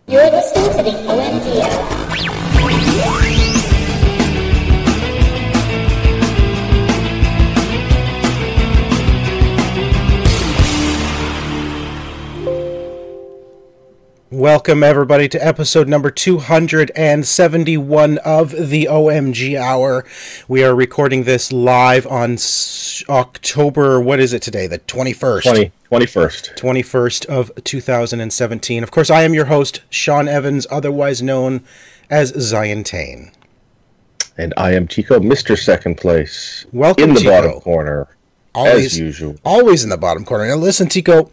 You're listening to the OMG Hour. Welcome, everybody, to episode number 271 of the OMG Hour. We are recording this live on October, what is it today? The 21st? 21st of 2017. Of course, I am your host, Sean Evans, otherwise known as Zion Tane. And I am Tico, Mr. Second Place. Welcome, in the Tico. Bottom corner, as usual. Always in the bottom corner. Now, listen, Tico.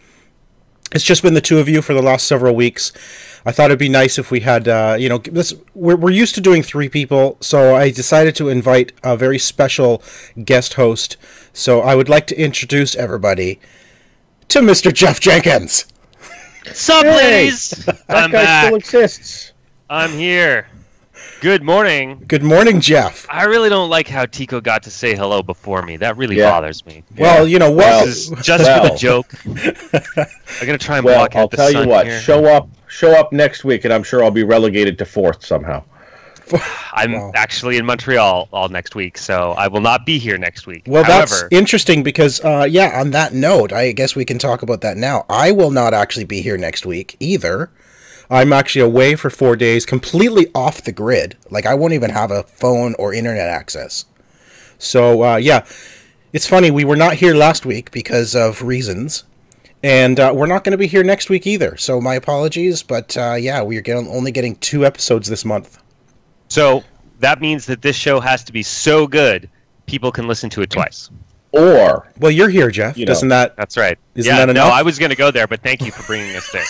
It's just been the two of you for the last several weeks. I thought it'd be nice if we had, we're used to doing three people, so I decided to invite a very special guest host. So I would like to introduce everybody to Mr. Jeff Jenkins. Sup, ladies? That I'm guy back. still exists. I'm here. Good morning. Good morning, Jeff. I really don't like how Tico got to say hello before me. That really Yeah. bothers me. Well, you know what? Well, This is just for the joke. I'm gonna try and Well, block I'll out the tell sun you what. here. Show up next week, and I'm sure I'll be relegated to fourth somehow. I'm Wow. actually in Montreal all next week, so I will not be here next week. Well, that's However, interesting because, on that note, I guess we can talk about that now. I will not actually be here next week either. I'm actually away for 4 days, completely off the grid. Like, I won't even have a phone or internet access. So, it's funny. We were not here last week because of reasons. And we're not going to be here next week either. So, my apologies. But, we're only getting 2 episodes this month. so that means that this show has to be so good, people can listen to it twice. Or, Well, you're here, Jeff. You know. Doesn't that... That's right. Isn't that enough? No, I was gonna go there, but thank you for bringing us there.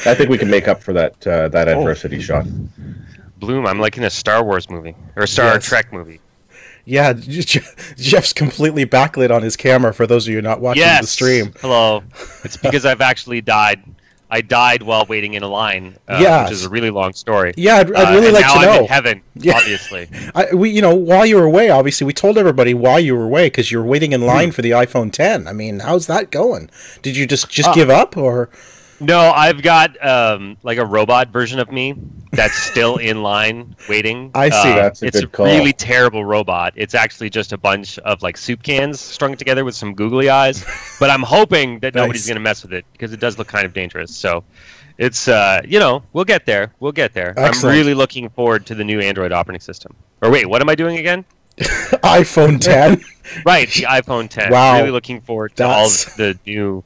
I think we can make up for that adversity, Sean. Bloom, I'm like in a Star Wars movie or a Star Yes. Trek movie. Yeah, Jeff's completely backlit on his camera for those of you not watching the stream. Hello. It's because I've actually died. I died while waiting in a line, Yes. which is a really long story. Yeah, I'd really and like now to I'm know. in heaven, Yeah. obviously. While you were away, obviously, we told everybody why you were away because you were waiting in line for the iPhone 10. I mean, how's that going? Did you just give up, or? No, I've got like a robot version of me that's still in line waiting. I see. That's a it's good call. a really terrible robot. It's actually just a bunch of like soup cans strung together with some googly eyes. But I'm hoping that nobody's Nice. going to mess with it because it does look kind of dangerous. So it's we'll get there. We'll get there. Excellent. I'm really looking forward to the new Android operating system. Or wait, what am I doing again? iPhone 10? Right, the iPhone 10. Wow. Really looking forward to all That's- of the new.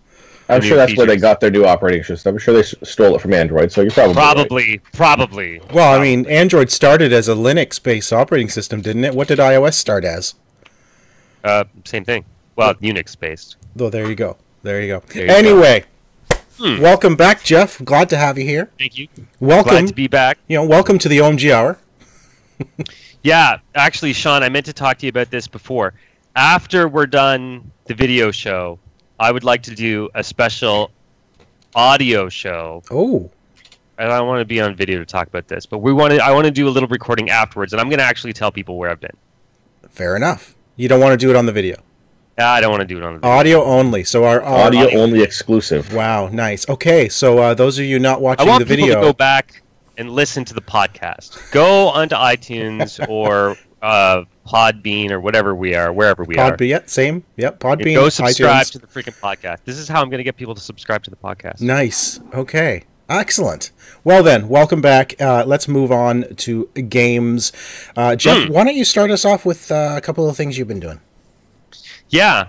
I'm the sure new that's where they features. got their new operating system. I'm sure they stole it from Android, so you're probably right. Probably. Well, I mean, Android started as a Linux-based operating system, didn't it? What did iOS start as? Same thing. Well, Unix based. Oh, there you go. There you go. There you Anyway, welcome back, Jeff. Glad to have you here. Thank you. Welcome. Glad to be back. Welcome to the OMG Hour. Yeah, actually, Sean, I meant to talk to you about this before. After we're done the video show, I would like to do a special audio show. Oh, I don't want to be on video to talk about this, but I want to do a little recording afterwards, and I'm going to actually tell people where I've been. fair enough. You don't want to do it on the video. I don't want to do it on the video. Audio only. So our Audio only exclusive. Wow, nice. Okay, so those of you not I watching want the people video, to go back and listen to the podcast. Go onto iTunes or Podbean or whatever we are, wherever we are. Podbean, yeah, same. Yep, Podbean. Go subscribe iTunes. to the freaking podcast. This is how I'm going to get people to subscribe to the podcast. Nice. Okay. Excellent. Well then, welcome back. Let's move on to games. Jeff, why don't you start us off with a couple of things you've been doing? Yeah.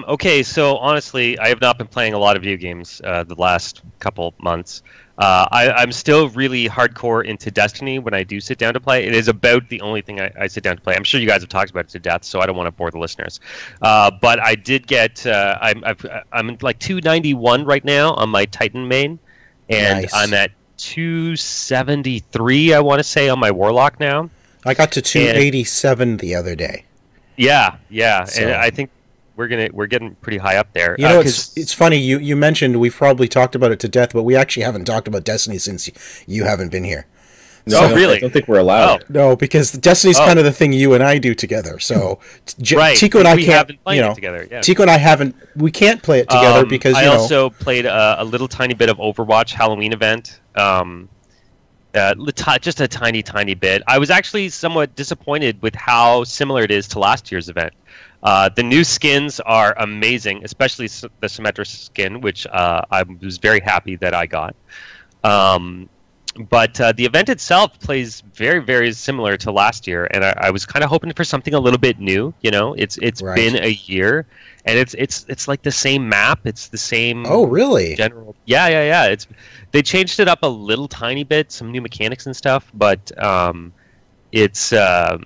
Okay. So honestly, I have not been playing a lot of video games the last couple months. I'm still really hardcore into Destiny when I do sit down to play. It is about the only thing I sit down to play. I'm sure you guys have talked about it to death, so I don't want to bore the listeners. But I did get. I'm like 291 right now on my Titan main, and Nice. I'm at 273. I want to say on my Warlock now. I got to 287 the other day. Yeah, So- and I think we're getting pretty high up there. You know, 'Cause- it's funny. You mentioned we've probably talked about it to death, but we actually haven't talked about Destiny since you haven't been here. No, really? I don't think we're allowed. No, because Destiny's kind of the thing you and I do together. So Right. Tico and I We can't, haven't played you it know, together, yeah. Tico and I haven't. We can't play it together because I you know. also played a little tiny bit of Overwatch Halloween event. Just a tiny bit. I was actually somewhat disappointed with how similar it is to last year's event. The new skins are amazing, especially the Symmetra skin, which I was very happy that I got. But the event itself plays very, very similar to last year, and I was kind of hoping for something a little bit new. You know, it's Right. been a year, and it's like the same map. It's the same. Oh, really? General. Yeah. They changed it up a little tiny bit, some new mechanics and stuff, but it's not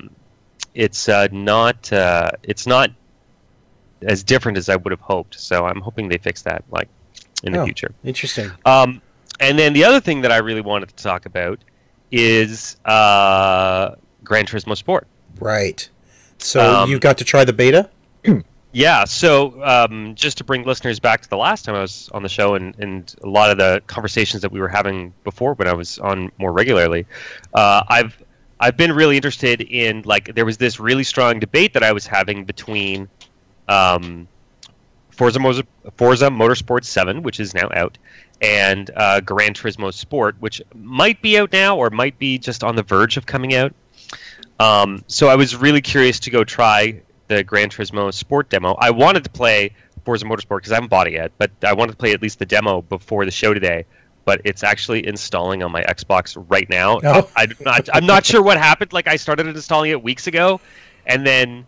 as different as I would have hoped. So I'm hoping they fix that like in the future. Interesting. And then the other thing that I really wanted to talk about is Gran Turismo Sport. Right. So you got to try the beta? Yeah, so just to bring listeners back to the last time I was on the show and a lot of the conversations that we were having before when I was on more regularly, I've been really interested in, like, there was this really strong debate that I was having between Forza Motorsport 7, which is now out, and Gran Turismo Sport, which might be out now or might be just on the verge of coming out. So I was really curious to go try the Gran Turismo Sport demo. I wanted to play Forza Motorsport because I haven't bought it yet, but I wanted to play at least the demo before the show today. But it's actually installing on my Xbox right now. Oh. I'm not sure what happened. Like, I started installing it weeks ago, and then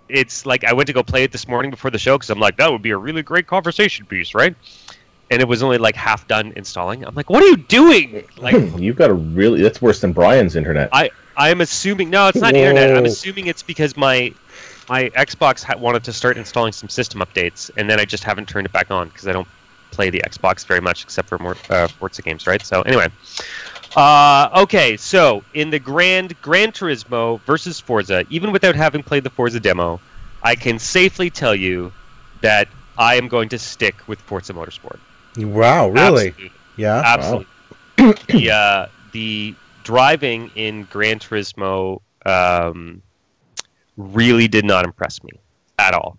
it's like I went to go play it this morning before the show because I'm like, that would be a really great conversation piece, right? And it was only like half done installing. I'm like, what are you doing? Like, You've got a really... That's worse than Brian's internet. I'm assuming... No, it's not internet. I'm assuming it's because my Xbox wanted to start installing some system updates, and then I just haven't turned it back on because I don't play the Xbox very much except for more Forza games, right? So anyway. Okay, so in the Gran Turismo versus Forza, even without having played the Forza demo, I can safely tell you that I am going to stick with Forza Motorsport. Wow, really? Absolutely. Yeah. Absolutely. The driving in Gran Turismo really did not impress me at all.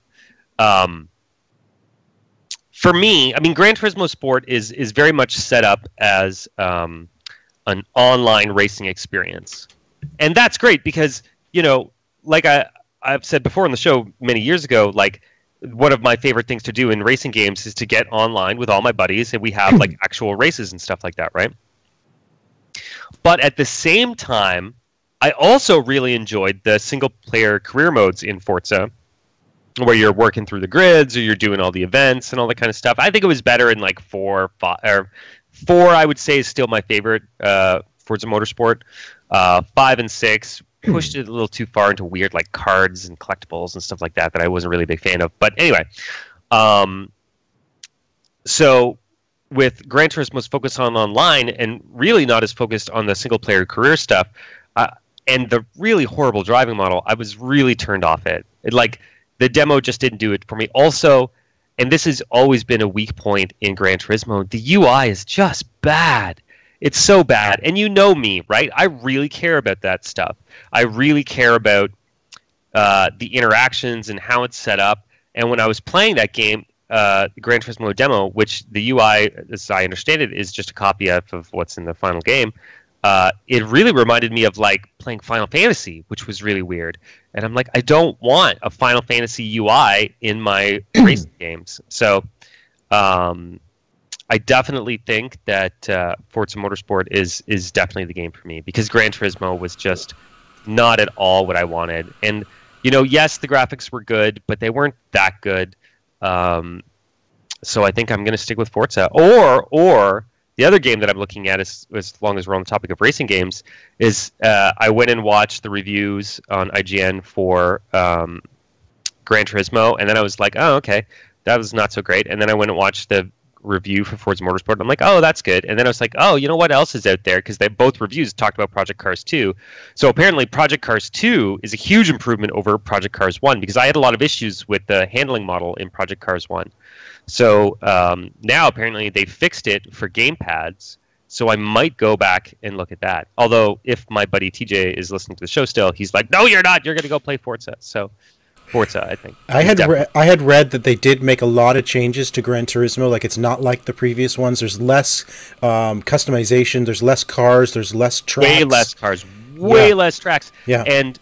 For me, I mean, Gran Turismo Sport is very much set up as an online racing experience, and that's great because, you know, like I've said before on the show many years ago, like, one of my favorite things to do in racing games is to get online with all my buddies and we have like actual races and stuff like that, right? But at the same time, I also really enjoyed the single player career modes in Forza, where you're working through the grids or you're doing all the events and all that kind of stuff. I think it was better in like 4, I would say, is still my favorite Forza Motorsport. 5 and 6 pushed it a little too far into weird like cards and collectibles and stuff like that I wasn't really a big fan of. But anyway, so with Gran Turismo's focus on online and really not as focused on the single player career stuff, and the really horrible driving model, I was really turned off it. Like, the demo just didn't do it for me. Also, and this has always been a weak point in Gran Turismo, the UI is just bad. It's so bad. And you know me, right? I really care about that stuff. I really care about the interactions and how it's set up. And when I was playing that game, the Gran Turismo demo, which the UI, as I understand it, is just a copy of what's in the final game, it really reminded me of like playing Final Fantasy, which was really weird. And I'm like, I don't want a Final Fantasy UI in my racing games. So I definitely think that Forza Motorsport is definitely the game for me, because Gran Turismo was just not at all what I wanted. And, you know, yes, the graphics were good, but they weren't that good. So I think I'm going to stick with Forza. Or the other game that I'm looking at, as long as we're on the topic of racing games, is I went and watched the reviews on IGN for Gran Turismo, and then I was like, oh, okay, that was not so great. And then I went and watched the review for Forza Motorsport, and I'm like, oh, that's good. And then I was like, oh, you know what else is out there? Because they both reviews talked about Project Cars 2. So apparently Project Cars 2 is a huge improvement over Project Cars 1, because I had a lot of issues with the handling model in Project Cars 1. So now apparently they fixed it for gamepads, So I might go back and look at that. Although if my buddy TJ is listening to the show still, he's like, "No, you're not. You're going to go play Forza." So Forza, I think. I had read that they did make a lot of changes to Gran Turismo. Like, it's not like the previous ones. There's less customization. There's less cars. There's less tracks. Way less cars. Way less tracks. Yeah. And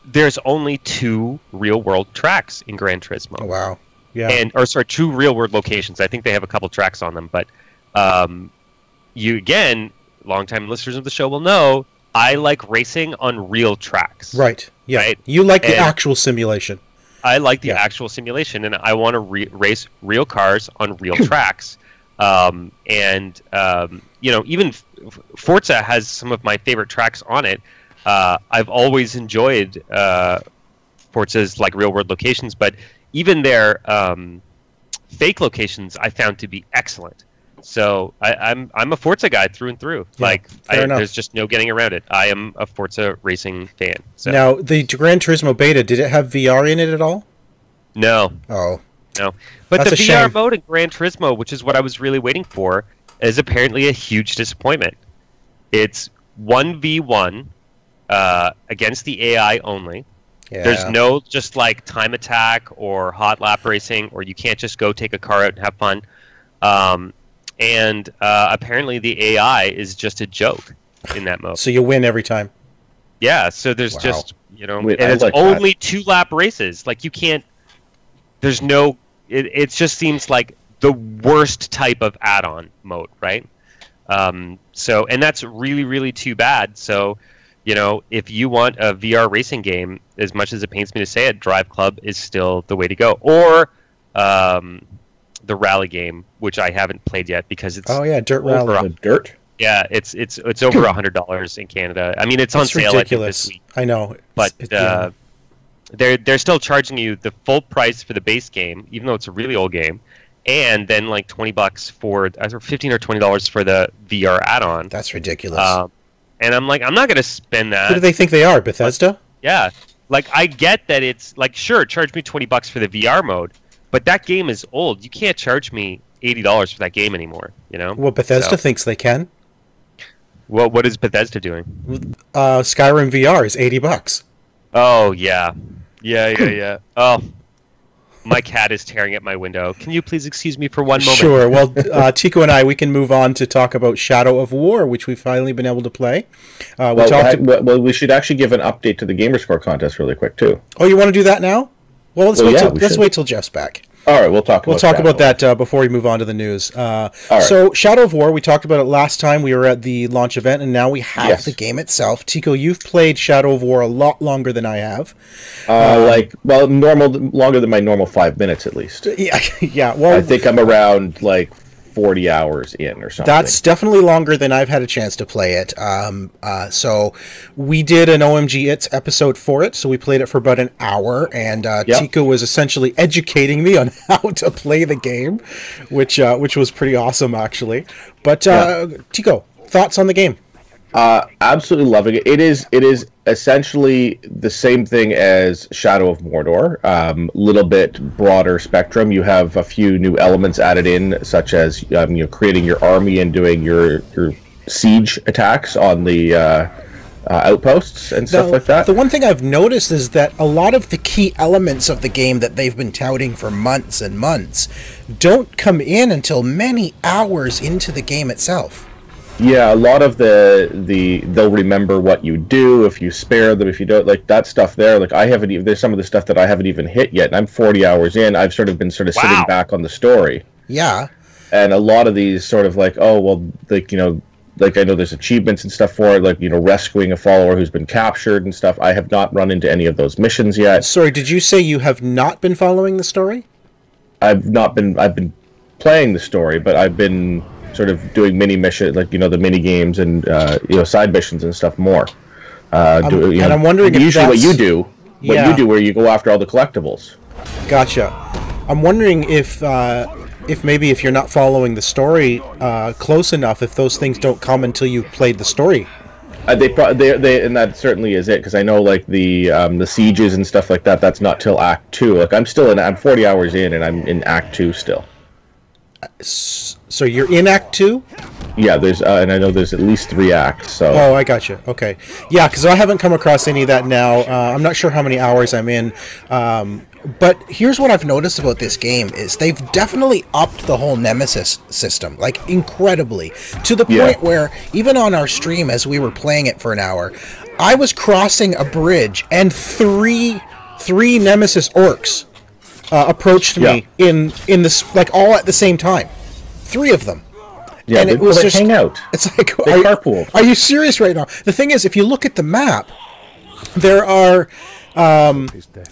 there's only 2 real-world tracks in Gran Turismo. Oh, wow. Yeah. Or 2 real-world locations. I think they have a couple tracks on them. But you, again, longtime listeners of the show will know, I like racing on real tracks. Right. Yeah. Right? You like the actual simulation. I like the actual simulation, and I want to race real cars on real tracks. Even Forza has some of my favorite tracks on it. I've always enjoyed Forza's like real world locations, but even their fake locations I found to be excellent. So I'm a Forza guy through and through. Yeah, There's just no getting around it. I am a Forza racing fan. So. Now, the Gran Turismo beta, did it have VR in it at all? No. Oh. No. But That's the a VR shame. mode in Gran Turismo, which is what I was really waiting for, is apparently a huge disappointment. It's 1v1 against the AI only. Yeah. There's no just like time attack or hot lap racing, or you can't just go take a car out and have fun. Apparently the AI is just a joke in that mode. So you win every time. Yeah, so there's just, Wait, and I it's like only 2-lap races. Like, you can't, there's no, it just seems like the worst type of add-on mode, right? And that's really, really too bad. So, if you want a VR racing game, as much as it pains me to say it, Drive Club is still the way to go. Or the rally game, which I haven't played yet because it's Dirt Rally. The Dirt? Yeah, it's over $100 in Canada. I mean, it's on sale ridiculous. I think, this week. I know, But they're still charging you the full price for the base game, even though it's a really old game, and then like $20 for or $15 or $20 for the VR add-on. That's ridiculous. And I'm like, I'm not gonna spend that. Who do they think they are, Bethesda? Yeah, like I get that it's like, sure, charge me $20 for the VR mode, but that game is old. You can't charge me $80 for that game anymore. Well, Bethesda thinks they can. Well, what is Bethesda doing? Skyrim VR is $80. Oh yeah. Oh, my cat is tearing at my window. Can you please excuse me for one moment? Sure. Well, Tico and I, we can move on to talk about Shadow of War, which we've finally been able to play. We should actually give an update to the Gamerscore contest really quick too. Oh, you want to do that now? Well, let's wait till Jeff's back. All right, we'll talk about that before we move on to the news. right. So, Shadow of War, we talked about it last time. We were at the launch event, and now we have the game itself. Tico, you've played Shadow of War a lot longer than I have. Longer than my normal 5 minutes at least. Yeah. Well, I think I'm around like 40 hours in or something. That's definitely longer than I've had a chance to play it. So we did an OMG It's episode for it, so we played it for about an hour, and Tico was essentially educating me on how to play the game, which was pretty awesome, actually. But Tico, thoughts on the game? Absolutely loving it. It is essentially the same thing as Shadow of Mordor. Little bit broader spectrum. You have a few new elements added in, such as creating your army and doing your siege attacks on the outposts and stuff like that. The one thing I've noticed is that a lot of the key elements of the game that they've been touting for months and months don't come in until many hours into the game itself. Yeah, a lot of they'll remember what you do if you spare them, if you don't, like that stuff there. Like there's some of the stuff that I haven't even hit yet, and I'm 40 hours in. I've been sitting back on the story. Yeah. And a lot of these sort of like, oh well, like I know there's achievements and stuff for it, like rescuing a follower who's been captured and stuff. I have not run into any of those missions yet. Sorry, did you say you have not been following the story? I've been playing the story, but I've been sort of doing mini missions, like the mini games and side missions and stuff more. I'm wondering if usually that's... what you do, where you go after all the collectibles. Gotcha. I'm wondering if maybe if you're not following the story close enough, if those things don't come until you've played the story. They and that certainly is it, because I know like the sieges and stuff like that. That's not till Act 2. Like I'm 40 hours in, and I'm in Act 2 still. So you're in Act 2? Yeah, there's and I know there's at least 3 acts. So Oh, I got you. Okay. Yeah, because I haven't come across any of that now. I'm not sure how many hours I'm in. But here's what I've noticed about this game is they've definitely upped the whole Nemesis system, like incredibly, to the point where even on our stream as we were playing it for an hour, I was crossing a bridge and three Nemesis orcs approached me in this, like, all at the same time. 3 of them. yeah, And they, it was they just hang out. It's like, They carpool. are you serious right now? The thing is, if you look at the map, there are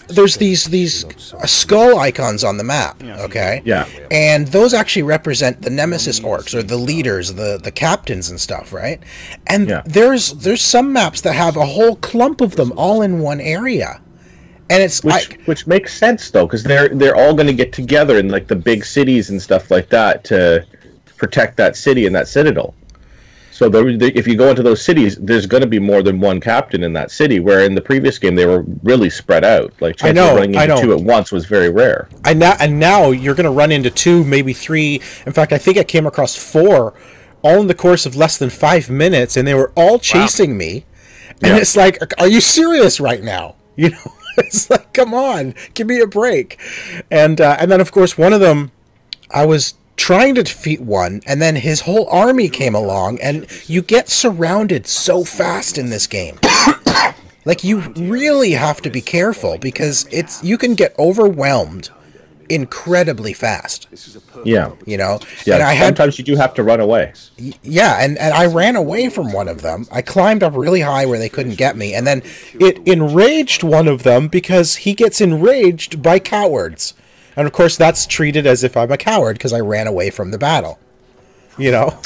there's these skull icons on the map, okay? Yeah. And those actually represent the Nemesis orcs, or the leaders, the captains and stuff, right? And there's some maps that have a whole clump of them all in one area. And it's Which makes sense though, because they're all going to get together in like the big cities and stuff like that to protect that city and that citadel. So if you go into those cities, there's going to be more than one captain in that city. Where in the previous game they were really spread out. Like chance of running into 2 at once was very rare. And now you're going to run into 2, maybe 3. In fact, I think I came across 4, all in the course of less than 5 minutes, and they were all chasing me. And it's like, are you serious right now? You know. It's like, come on, give me a break. And then, of course, one of them, I was trying to defeat one, and then his whole army came along, and you get surrounded so fast in this game. Like, you really have to be careful, because you can get overwhelmed incredibly fast. Yeah. You know? Yeah, and sometimes you do have to run away. Yeah, and I ran away from one of them. I climbed up really high where they couldn't get me, and then it enraged one of them because he gets enraged by cowards. And of course that's treated as if I'm a coward because I ran away from the battle. You know?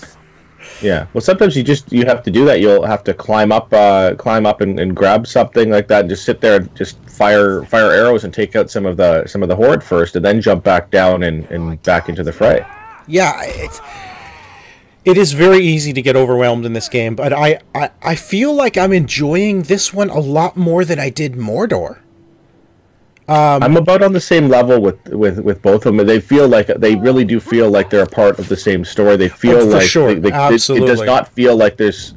Yeah. Well, sometimes you have to do that. You'll have to climb up and grab something like that and just sit there and just fire arrows and take out some of the horde first, and then jump back down and back into the fray. Yeah, it is very easy to get overwhelmed in this game, but I feel like I'm enjoying this one a lot more than I did Mordor. I'm about on the same level with both of them. They really do feel like they're a part of the same story. They feel like sure. it Absolutely. does not feel like there's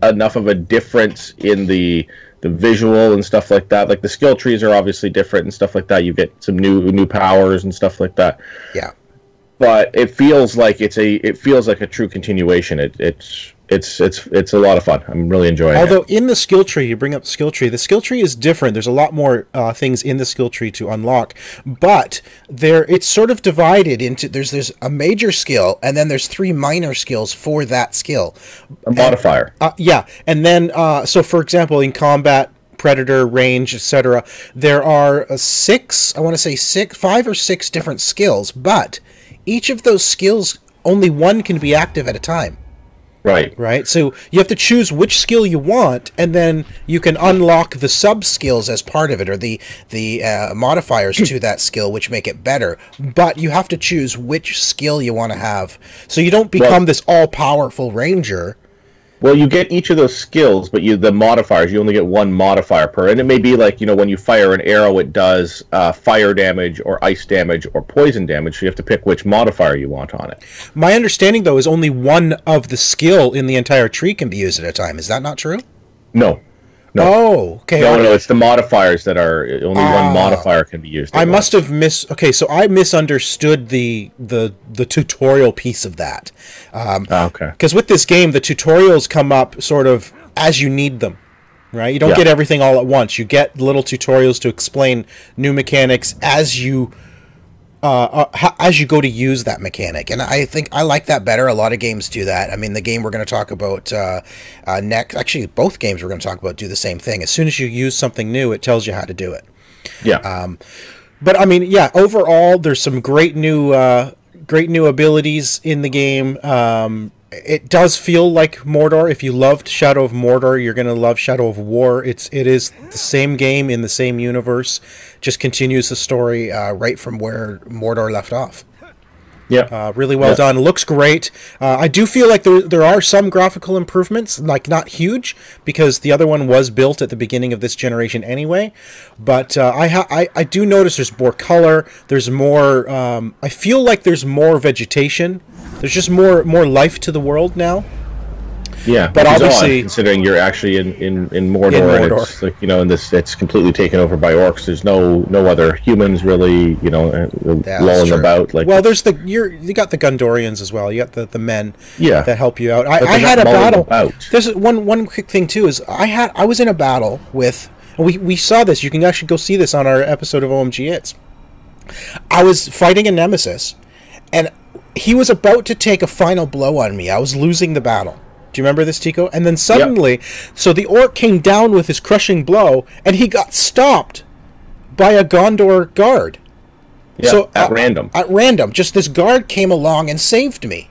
enough of a difference in the visual and stuff like that. Like the skill trees are obviously different and stuff like that. You get some new powers and stuff like that. Yeah. But it feels like a true continuation. It's a lot of fun. I'm really enjoying it. Although in the skill tree, you bring up the skill tree is different. There's a lot more things in the skill tree to unlock, but it's sort of divided into there's a major skill, and then there's 3 minor skills for that skill. A modifier. Yeah, and then so for example, in combat, predator, range, etc., there are 5 or 6 different skills, but each of those skills, only one can be active at a time. Right. So you have to choose which skill you want, and then you can unlock the sub skills as part of it, or the modifiers to that skill, which make it better. But you have to choose which skill you want to have, so you don't become this all-powerful ranger. Well, you get each of those skills, but the modifiers, you only get 1 modifier per. And it may be like, when you fire an arrow, it does fire damage or ice damage or poison damage. So you have to pick which modifier you want on it. My understanding, though, is only 1 of the skill in the entire tree can be used at a time. Is that not true? No. Oh, okay. No, it's the modifiers that are only 1 modifier can be used. I must have Okay, so I misunderstood the tutorial piece of that. Okay. Because with this game, the tutorials come up sort of as you need them, right? You don't get everything all at once. You get little tutorials to explain new mechanics as you go to use that mechanic, and I think I like that better. A lot of games do that. I mean, the game we're going to talk about next, actually both games we're going to talk about do the same thing. As soon as you use something new, it tells you how to do it. Yeah. But I mean, yeah, overall there's some great new abilities in the game. It does feel like Mordor. If you loved Shadow of Mordor, you're going to love Shadow of War. It is the same game in the same universe, just continues the story right from where Mordor left off. Yeah. Really well done. Looks great. I do feel like there are some graphical improvements, like not huge, because the other one was built at the beginning of this generation anyway. But I do notice there's more color. There's more. I feel like there's more vegetation There's just more life to the world now. Yeah, but which is obviously, odd, considering you're actually in Mordor, and Mordor. it's like, you know, and it's completely taken over by orcs. There's no other humans really, you know, Yeah, lolling about. Like, well, there's you got the Gundorians as well. You got the men yeah, that help you out. But I they're had a not mulling battle. about. There's one quick thing too is I was in a battle with. We saw this. You can actually go see this on our episode of OMG Hits. I was fighting a nemesis, and he was about to take a final blow on me. I was losing the battle. Do you remember this, Tico? And then suddenly, so the orc came down with his crushing blow, and he got stopped by a Gondor guard. Yeah, So at random. At random, just this guard came along and saved me.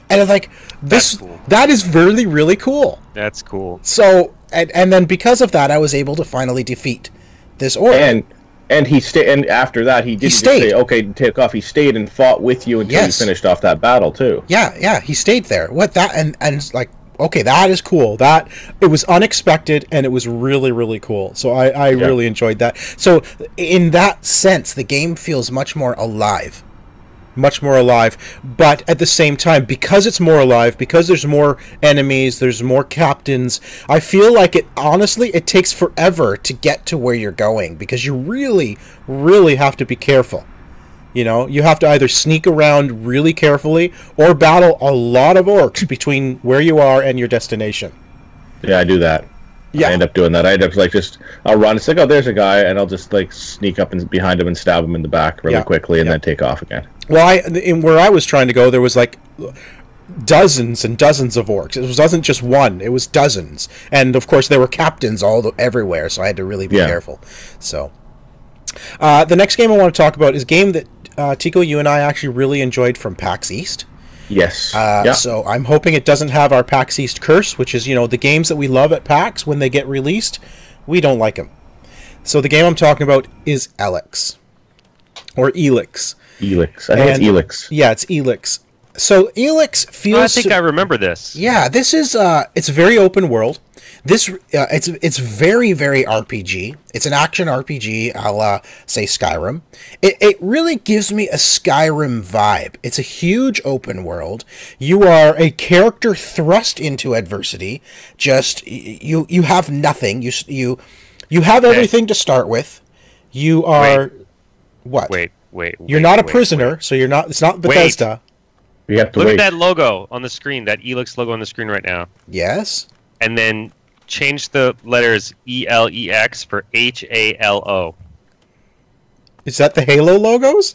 And I'm like, That's cool. that is really, really cool. That's cool. So, and then because of that, I was able to finally defeat this orc. And he stayed. And after that, he didn't just stayed. say, "Okay, take off." He stayed and fought with you until Yes. you finished off that battle too. Yeah, he stayed there. What that and it's like, okay, that is cool. That it was unexpected and it was really, really cool. So I really enjoyed that. So in that sense, the game feels much more alive. Much more alive, but at the same time, because it's more alive, because there's more enemies, there's more captains, I feel like it takes forever to get to where you're going, because you really, really have to be careful. You know, you have to either sneak around really carefully or battle a lot of orcs between where you are and your destination. Yeah, I do that. Yeah. I end up doing that. I end up I'll run. It's like, oh, there's a guy, and I'll just like sneak up and behind him and stab him in the back really quickly, and then take off again. Well, where I was trying to go, there was like dozens and dozens of orcs. It wasn't just one; it was dozens, and of course there were captains everywhere. So I had to really be careful. So the next game I want to talk about is a game that Tico, you and I actually really enjoyed from PAX East. Yes. So I'm hoping it doesn't have our PAX East curse, which is, the games that we love at PAX, when they get released, we don't like them. So the game I'm talking about is Elex. Or Elix. Elix. I think it's Elix. Yeah, it's Elix. So Elix feels... I think I remember this. Yeah, this is... it's very open world. It's very, very RPG. It's an action RPG a la, say, Skyrim. It really gives me a Skyrim vibe. It's a huge open world. You are a character thrust into adversity. Just, you have nothing. You have everything to start with. You are... What? Wait. You're not a prisoner, so you're not... It's not Bethesda. You have to Look wait. at that logo on the screen, that Elix logo on the screen right now. Yes? And then change the letters ELEX for HALO. Is that the Halo logos?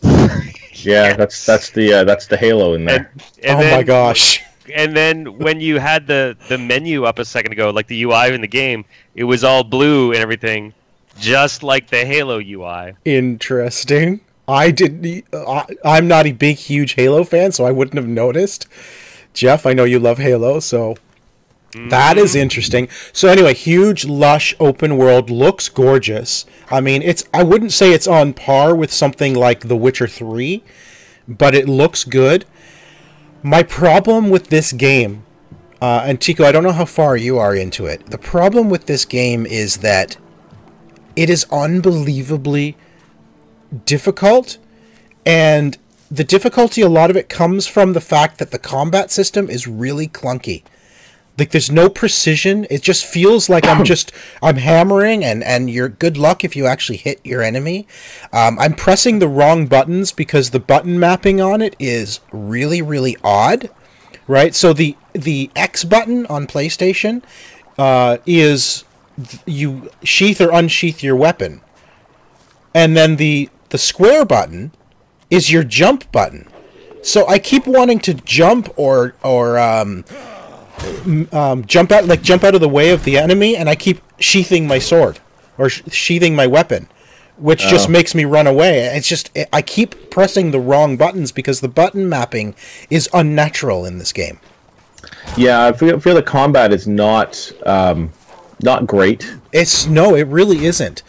Yeah, that's the Halo in there. And Oh then, my gosh. And then when you had the menu up a second ago, like the UI in the game, it was all blue and everything, just like the Halo UI. Interesting. I'm not a big, huge Halo fan, so I wouldn't have noticed. Jeff, I know you love Halo, so that is interesting. So anyway, huge, lush, open world, looks gorgeous. I mean, I wouldn't say it's on par with something like The Witcher 3, but it looks good. My problem with this game, and Tico, I don't know how far you are into it. The problem with this game is that it is unbelievably difficult, and the difficulty, a lot of it comes from the fact that the combat system is really clunky. Like, there's no precision. It just feels like I'm hammering, and you're good luck if you actually hit your enemy. I'm pressing the wrong buttons because the button mapping on it is really, really odd, right? So the X button on PlayStation is you sheath or unsheath your weapon. And then the square button is your jump button. So I keep wanting to jump or jump out of the way of the enemy, and I keep sheathing my sword or sheathing my weapon, which just makes me run away. It's just I keep pressing the wrong buttons because the button mapping is unnatural in this game. Yeah, I feel the combat is not great. It really isn't.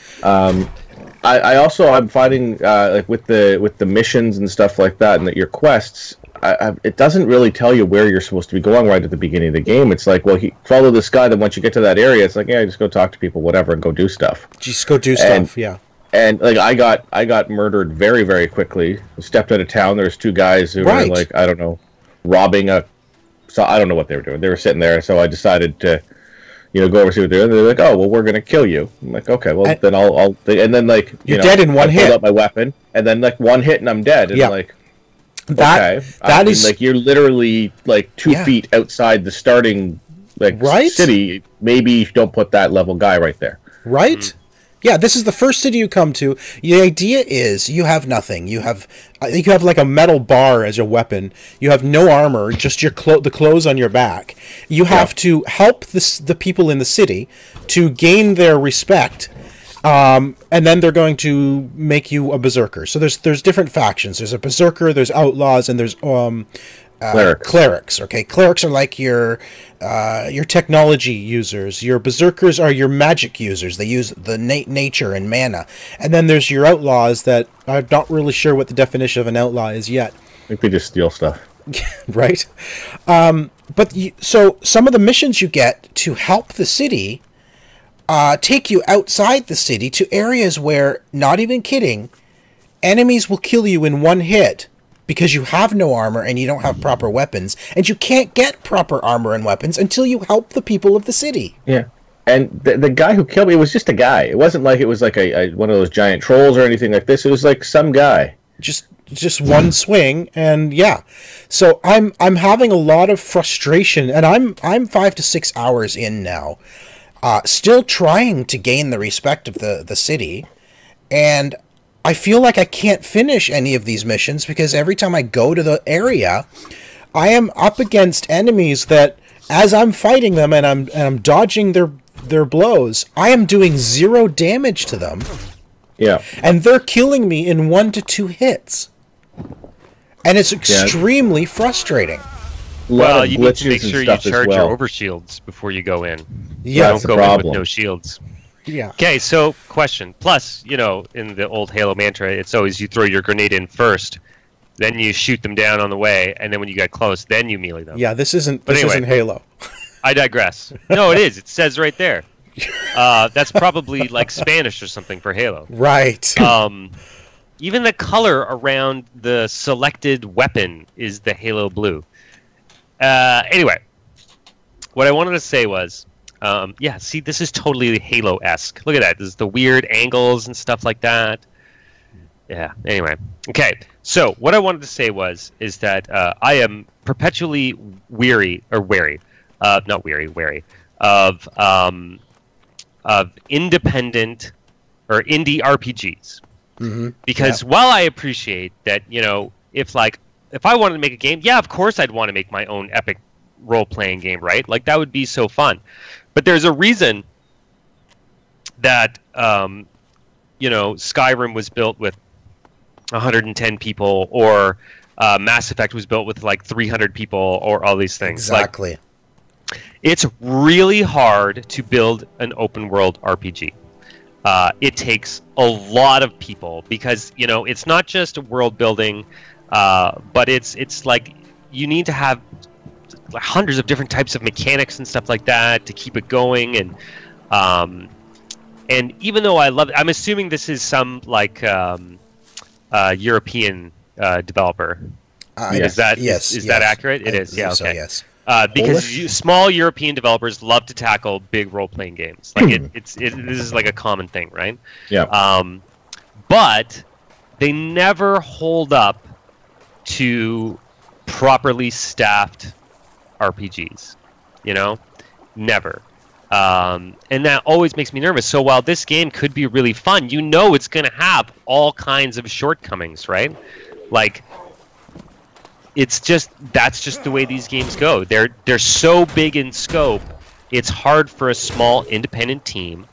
I'm finding like with the missions and stuff like that, and that your quests, it doesn't really tell you where you're supposed to be going right at the beginning of the game. It's like, well, follow this guy. Then once you get to that area, it's like, yeah, just go talk to people, whatever, and go do stuff. Just go do stuff. Yeah. And like I got murdered very, very quickly. Stepped out of town. There was two guys who were like, I don't know, robbing a. So I don't know what they were doing. They were sitting there, so I decided to, go over see what they're doing. They're like, "Oh, well, we're gonna kill you." I'm like, "Okay, well, then I'll." And then you're dead in one I hit. pulled up my weapon, and then like one hit, and I'm dead. And like, okay, that is like you're literally like 2 feet outside the starting city. Maybe don't put that level guy right there. Right. Yeah, this is the first city you come to. The idea is you have nothing. I think you have like a metal bar as a weapon. You have no armor, just your the clothes on your back. You have to help the people in the city to gain their respect, and then they're going to make you a berserker. So there's different factions. There's a berserker, there's outlaws, and there's clerics. Okay, clerics are like your technology users. Your berserkers are your magic users. They use the nature and mana. And then there's your outlaws that I'm not really sure what the definition of an outlaw is yet. I think they just steal stuff. Right. So some of the missions you get to help the city take you outside the city to areas where, not even kidding, enemies will kill you in one hit. Because you have no armor and you don't have proper weapons, and you can't get proper armor and weapons until you help the people of the city. Yeah, and the guy who killed me was just a guy. It wasn't like it was like a one of those giant trolls or anything like this. It was like some guy. Just one swing, and yeah. So I'm having a lot of frustration, and I'm 5 to 6 hours in now, still trying to gain the respect of the city, and I feel like I can't finish any of these missions because every time I go to the area, I am up against enemies that, as I'm fighting them and I'm dodging their blows, I am doing 0 damage to them. Yeah. And they're killing me in 1 to 2 hits. And it's extremely frustrating. Well, you need to make sure you charge your overshields before you go in. Yeah, don't go in with no shields. Yeah. Okay, so question. Plus, in the old Halo mantra, it's always you throw your grenade in first, then you shoot them down on the way, and then when you get close, then you melee them. Yeah, this isn't Halo. I digress. No, it is. It says right there. That's probably like Spanish or something for Halo. Right. Even the color around the selected weapon is the Halo blue. Anyway, what I wanted to say was, see, this is totally Halo-esque. Look at that. This is the weird angles and stuff like that. Yeah, anyway. Okay, so what I wanted to say is that I am perpetually wary of independent or indie RPGs. Mm-hmm. Because while I appreciate that, if I wanted to make a game, yeah, of course I'd want to make my own epic role-playing game, right? Like, that would be so fun. But there's a reason that, Skyrim was built with 110 people, or Mass Effect was built with, 300 people, or all these things. Exactly. It's really hard to build an open-world RPG. It takes a lot of people, because, it's not just world building, but it's like you need to have hundreds of different types of mechanics and stuff like that to keep it going, and even though I love it, I'm assuming this is some European developer. Is that that accurate? It is. Yeah. Okay. So, yes. Because small European developers love to tackle big role-playing games. Like this is like a common thing, right? Yeah. But they never hold up to properly staffed RPGs, never. And that always makes me nervous. So while this game could be really fun, it's going to have all kinds of shortcomings, right? Like, that's just the way these games go. They're so big in scope, it's hard for a small independent team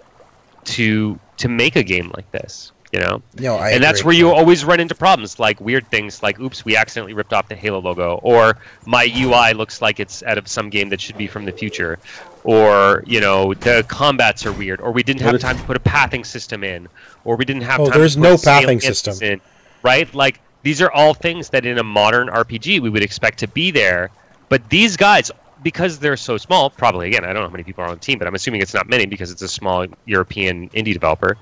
to make a game like this. No, I and that's agree. where you always run into problems, like weird things like, oops, we accidentally ripped off the Halo logo, or my UI looks like it's out of some game that should be from the future, or the combats are weird, or we didn't have time to put a pathing system in, or we didn't have time there's to put no a scaling pathing system in, right? Like, these are all things that in a modern RPG we would expect to be there, but these guys, because they're so small, probably, again, I don't know how many people are on the team, but I'm assuming it's not many because it's a small European indie developer,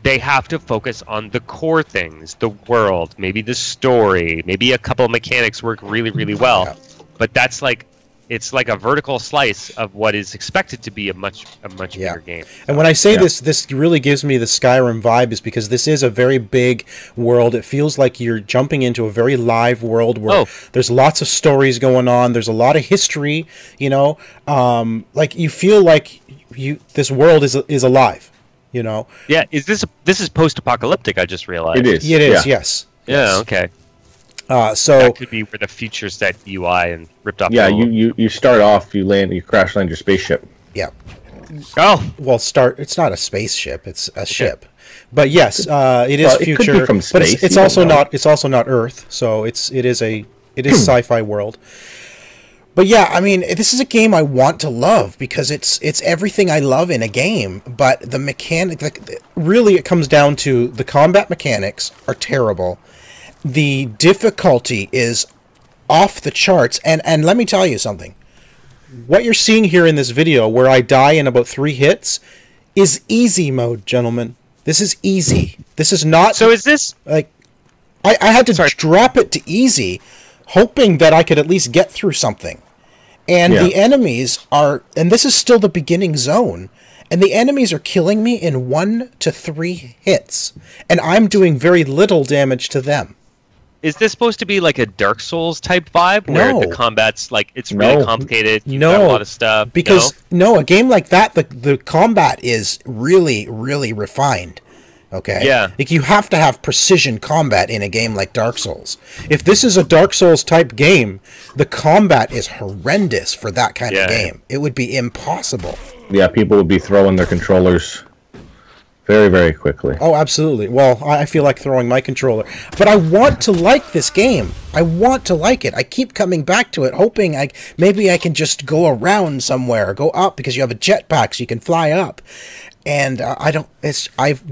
they have to focus on the core things, the world, maybe the story, maybe a couple of mechanics work really, really well. Yeah. But that's like, it's like a vertical slice of what is expected to be a much Yeah. bigger game. And when I say Yeah. this really gives me the Skyrim vibe, is because this is a very big world. It feels like you're jumping into a very live world where there's lots of stories going on. There's a lot of history, you know. Like you feel like this world is alive, you know. Yeah, this is post-apocalyptic? I just realized. It is. It is, Yeah. yes. Yeah. Yes. Okay. So That could be where the future set UI and ripped off. Yeah, the little- you start off, you crash land your spaceship. yeah. Oh, Well, it's not a spaceship; it's a ship. But yes, it is Well, it could be future. from but space, it's you also don't know. not. It's also not Earth. So it is sci-fi world. But yeah, I mean, this is a game I want to love because it's everything I love in a game. But the mechanic, really, it comes down to the combat mechanics are terrible. The difficulty is off the charts, and let me tell you something. What you're seeing here in this video, where I die in about 3 hits, is easy mode, gentlemen. This is easy. This is not... so is this? like, I had to Sorry. drop it to easy, hoping that I could at least get through something. And Yeah. the enemies are... And this is still the beginning zone. And the enemies are killing me in 1 to 3 hits. And I'm doing very little damage to them. Is this supposed to be like a Dark Souls type vibe where No. the combat's like it's really No. complicated? You've No, got a lot of stuff. Because a game like that, the combat is really, really refined. Okay. Yeah. Like you have to have precision combat in a game like Dark Souls. If this is a Dark Souls type game, the combat is horrendous for that kind of Yeah. game. It would be impossible. Yeah, people would be throwing their controllers very, very quickly. Oh, absolutely. Well, I feel like throwing my controller. But I want to like this game. I want to like it. I keep coming back to it, hoping maybe I can just go around somewhere, go up, because you have a jetpack so you can fly up. And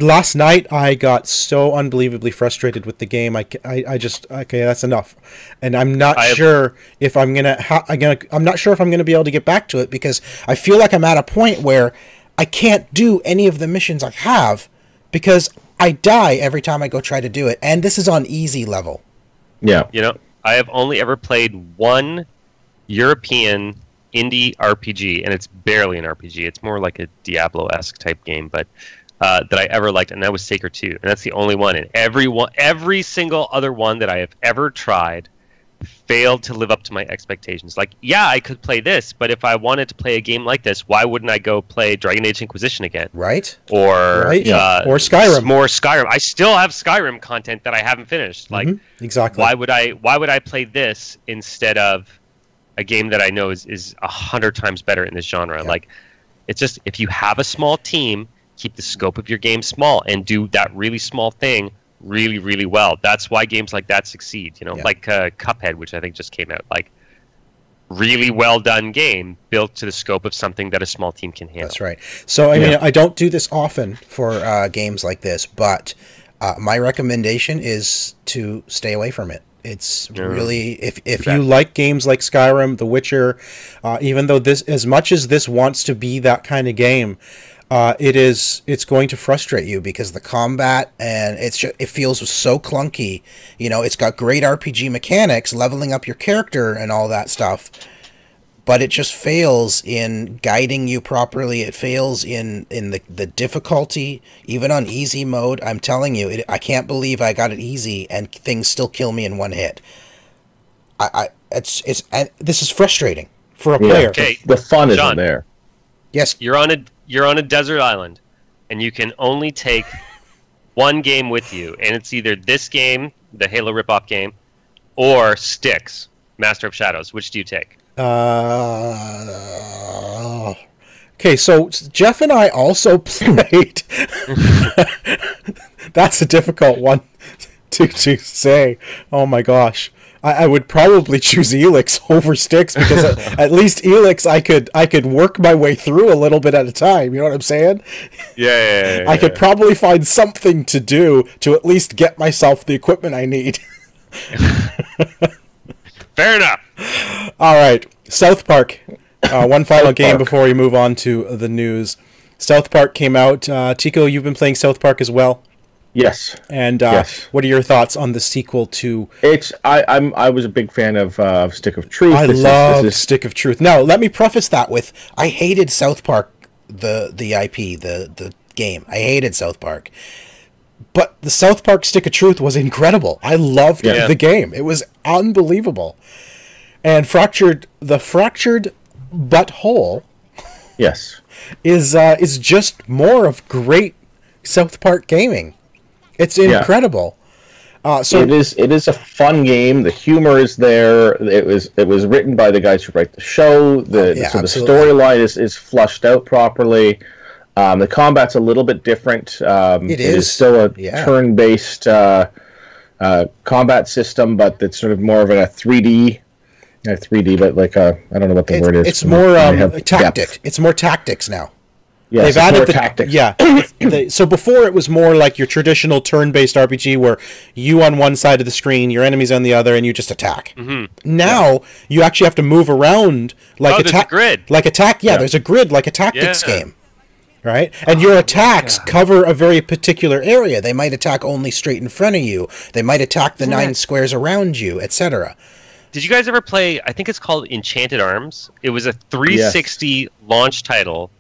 last night I got so unbelievably frustrated with the game. I just, okay, that's enough. And I'm not sure if I'm not sure if I'm gonna be able to get back to it, because I feel like I'm at a point where I can't do any of the missions I have because I die every time I go try to do it. And this is on easy level. Yeah. You know, I have only ever played one European indie RPG, and it's barely an RPG. It's more like a Diablo-esque type game, but that I ever liked, and that was Saker 2. And that's the only one. And every single other one that I have ever tried failed to live up to my expectations. Like, yeah, I could play this, but if I wanted to play a game like this, why wouldn't I go play Dragon Age Inquisition again? Right? Or Right, yeah. Or Skyrim. More Skyrim. I still have Skyrim content that I haven't finished. Like, Exactly. why would I play this instead of a game that I know is 100 times better in this genre? Yeah. Like, it's just, if you have a small team, keep the scope of your game small and do that really small thing really, really well. That's why games like that succeed. You know, Yeah. like Cuphead, which I think just came out. Like, really well done game built to the scope of something that a small team can handle. That's right. So, I mean, I don't do this often for games like this, but my recommendation is to stay away from it. It's really, if you like games like Skyrim, The Witcher, even though this, as much as this wants to be that kind of game, it's going to frustrate you because the combat and it feels so clunky. You know, it's got great RPG mechanics, leveling up your character and all that stuff, but it just fails in guiding you properly. It fails in the difficulty, even on easy mode. I'm telling you, I can't believe I got it easy and things still kill me in one hit. This is frustrating for a player. Okay. The fun isn't John. there. Yes. You're on a desert island, and you can only take one game with you, and it's either this game, the Halo ripoff game, or Styx, Master of Shadows. Which do you take? Okay, so Jeff and I also played. That's a difficult one to say. Oh my gosh. I would probably choose Elix over Styx because at least Elix I could work my way through a little bit at a time. You know what I'm saying? Yeah. I could probably find something to do to at least get myself the equipment I need. Fair enough. All right, South Park. One final game before we move on to the news. South Park came out. Tico, you've been playing South Park as well. Yes. And Yes. what are your thoughts on the sequel to? I was a big fan of Stick of Truth. I love Stick of Truth. Now, let me preface that with I hated South Park, the IP, the game. I hated South Park. But the South Park Stick of Truth was incredible. I loved the game. It was unbelievable. And the fractured butthole Yes. is just more of great South Park gaming. It's incredible. So it is a fun game. The humor is there. It was written by the guys who write the show. The storyline is flushed out properly. The combat's a little bit different. It is still a turn-based combat system, but it's sort of more of a 3D. Not 3D, but like I don't know what the word is. It's more tactic. It's more tactics now. Yeah, they've added tactics. Yeah. So before it was more like your traditional turn-based RPG where you on one side of the screen, your enemies on the other, and you just attack. Mm-hmm. Now you actually have to move around like there's a grid. Like attack. Yeah, there's a grid like a tactics game. Right? And your attacks cover a very particular area. They might attack only straight in front of you. They might attack the 9 squares around you, etc. Did you guys ever play, I think it's called Enchanted Arms? It was a 360 launch title.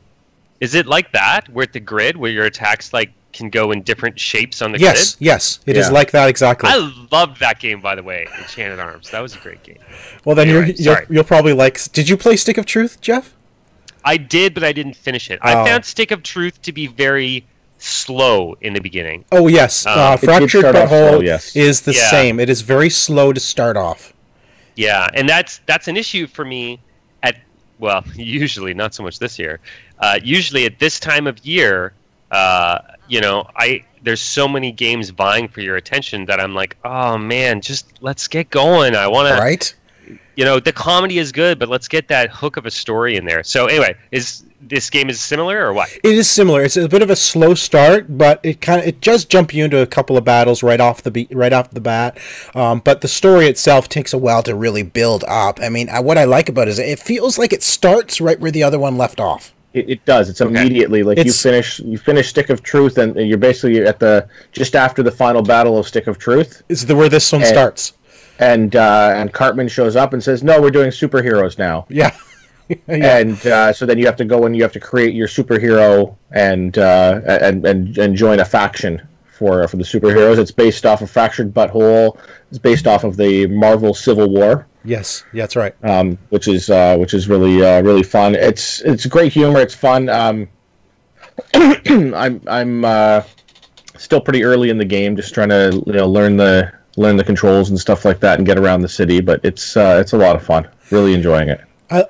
Is it like that, where the grid, where your attacks can go in different shapes on the grid? Yes. It is like that exactly. I loved that game, by the way, Enchanted Arms. That was a great game. Well, then anyway, you'll probably like... Did you play Stick of Truth, Jeff? I did, but I didn't finish it. I found Stick of Truth to be very slow in the beginning. Oh, yes. Fractured Butthole is the Yeah. same. It is very slow to start off. Yeah, and that's an issue for me usually, not so much this year. Usually at this time of year, there's so many games vying for your attention that I'm like, oh man, just let's get going. I want to, right? The comedy is good, but let's get that hook of a story in there. So anyway, this game is similar or what? It is similar. It's a bit of a slow start, but it does jump you into a couple of battles right off the bat. But the story itself takes a while to really build up. I mean, what I like about it is it feels like it starts right where the other one left off. It does. It's immediately you finish Stick of Truth, and you're basically just after the final battle of Stick of Truth. Is where this one starts. And Cartman shows up and says, "No, we're doing superheroes now." Yeah. And so then you have to go and you have to create your superhero and join a faction for the superheroes. It's based off of Fractured Butthole. It's based off of the Marvel Civil War. Yes, that's right. Which is really really fun. It's great humor. It's fun. I'm still pretty early in the game, just trying to learn the controls and stuff like that and get around the city. But it's a lot of fun. Really enjoying it.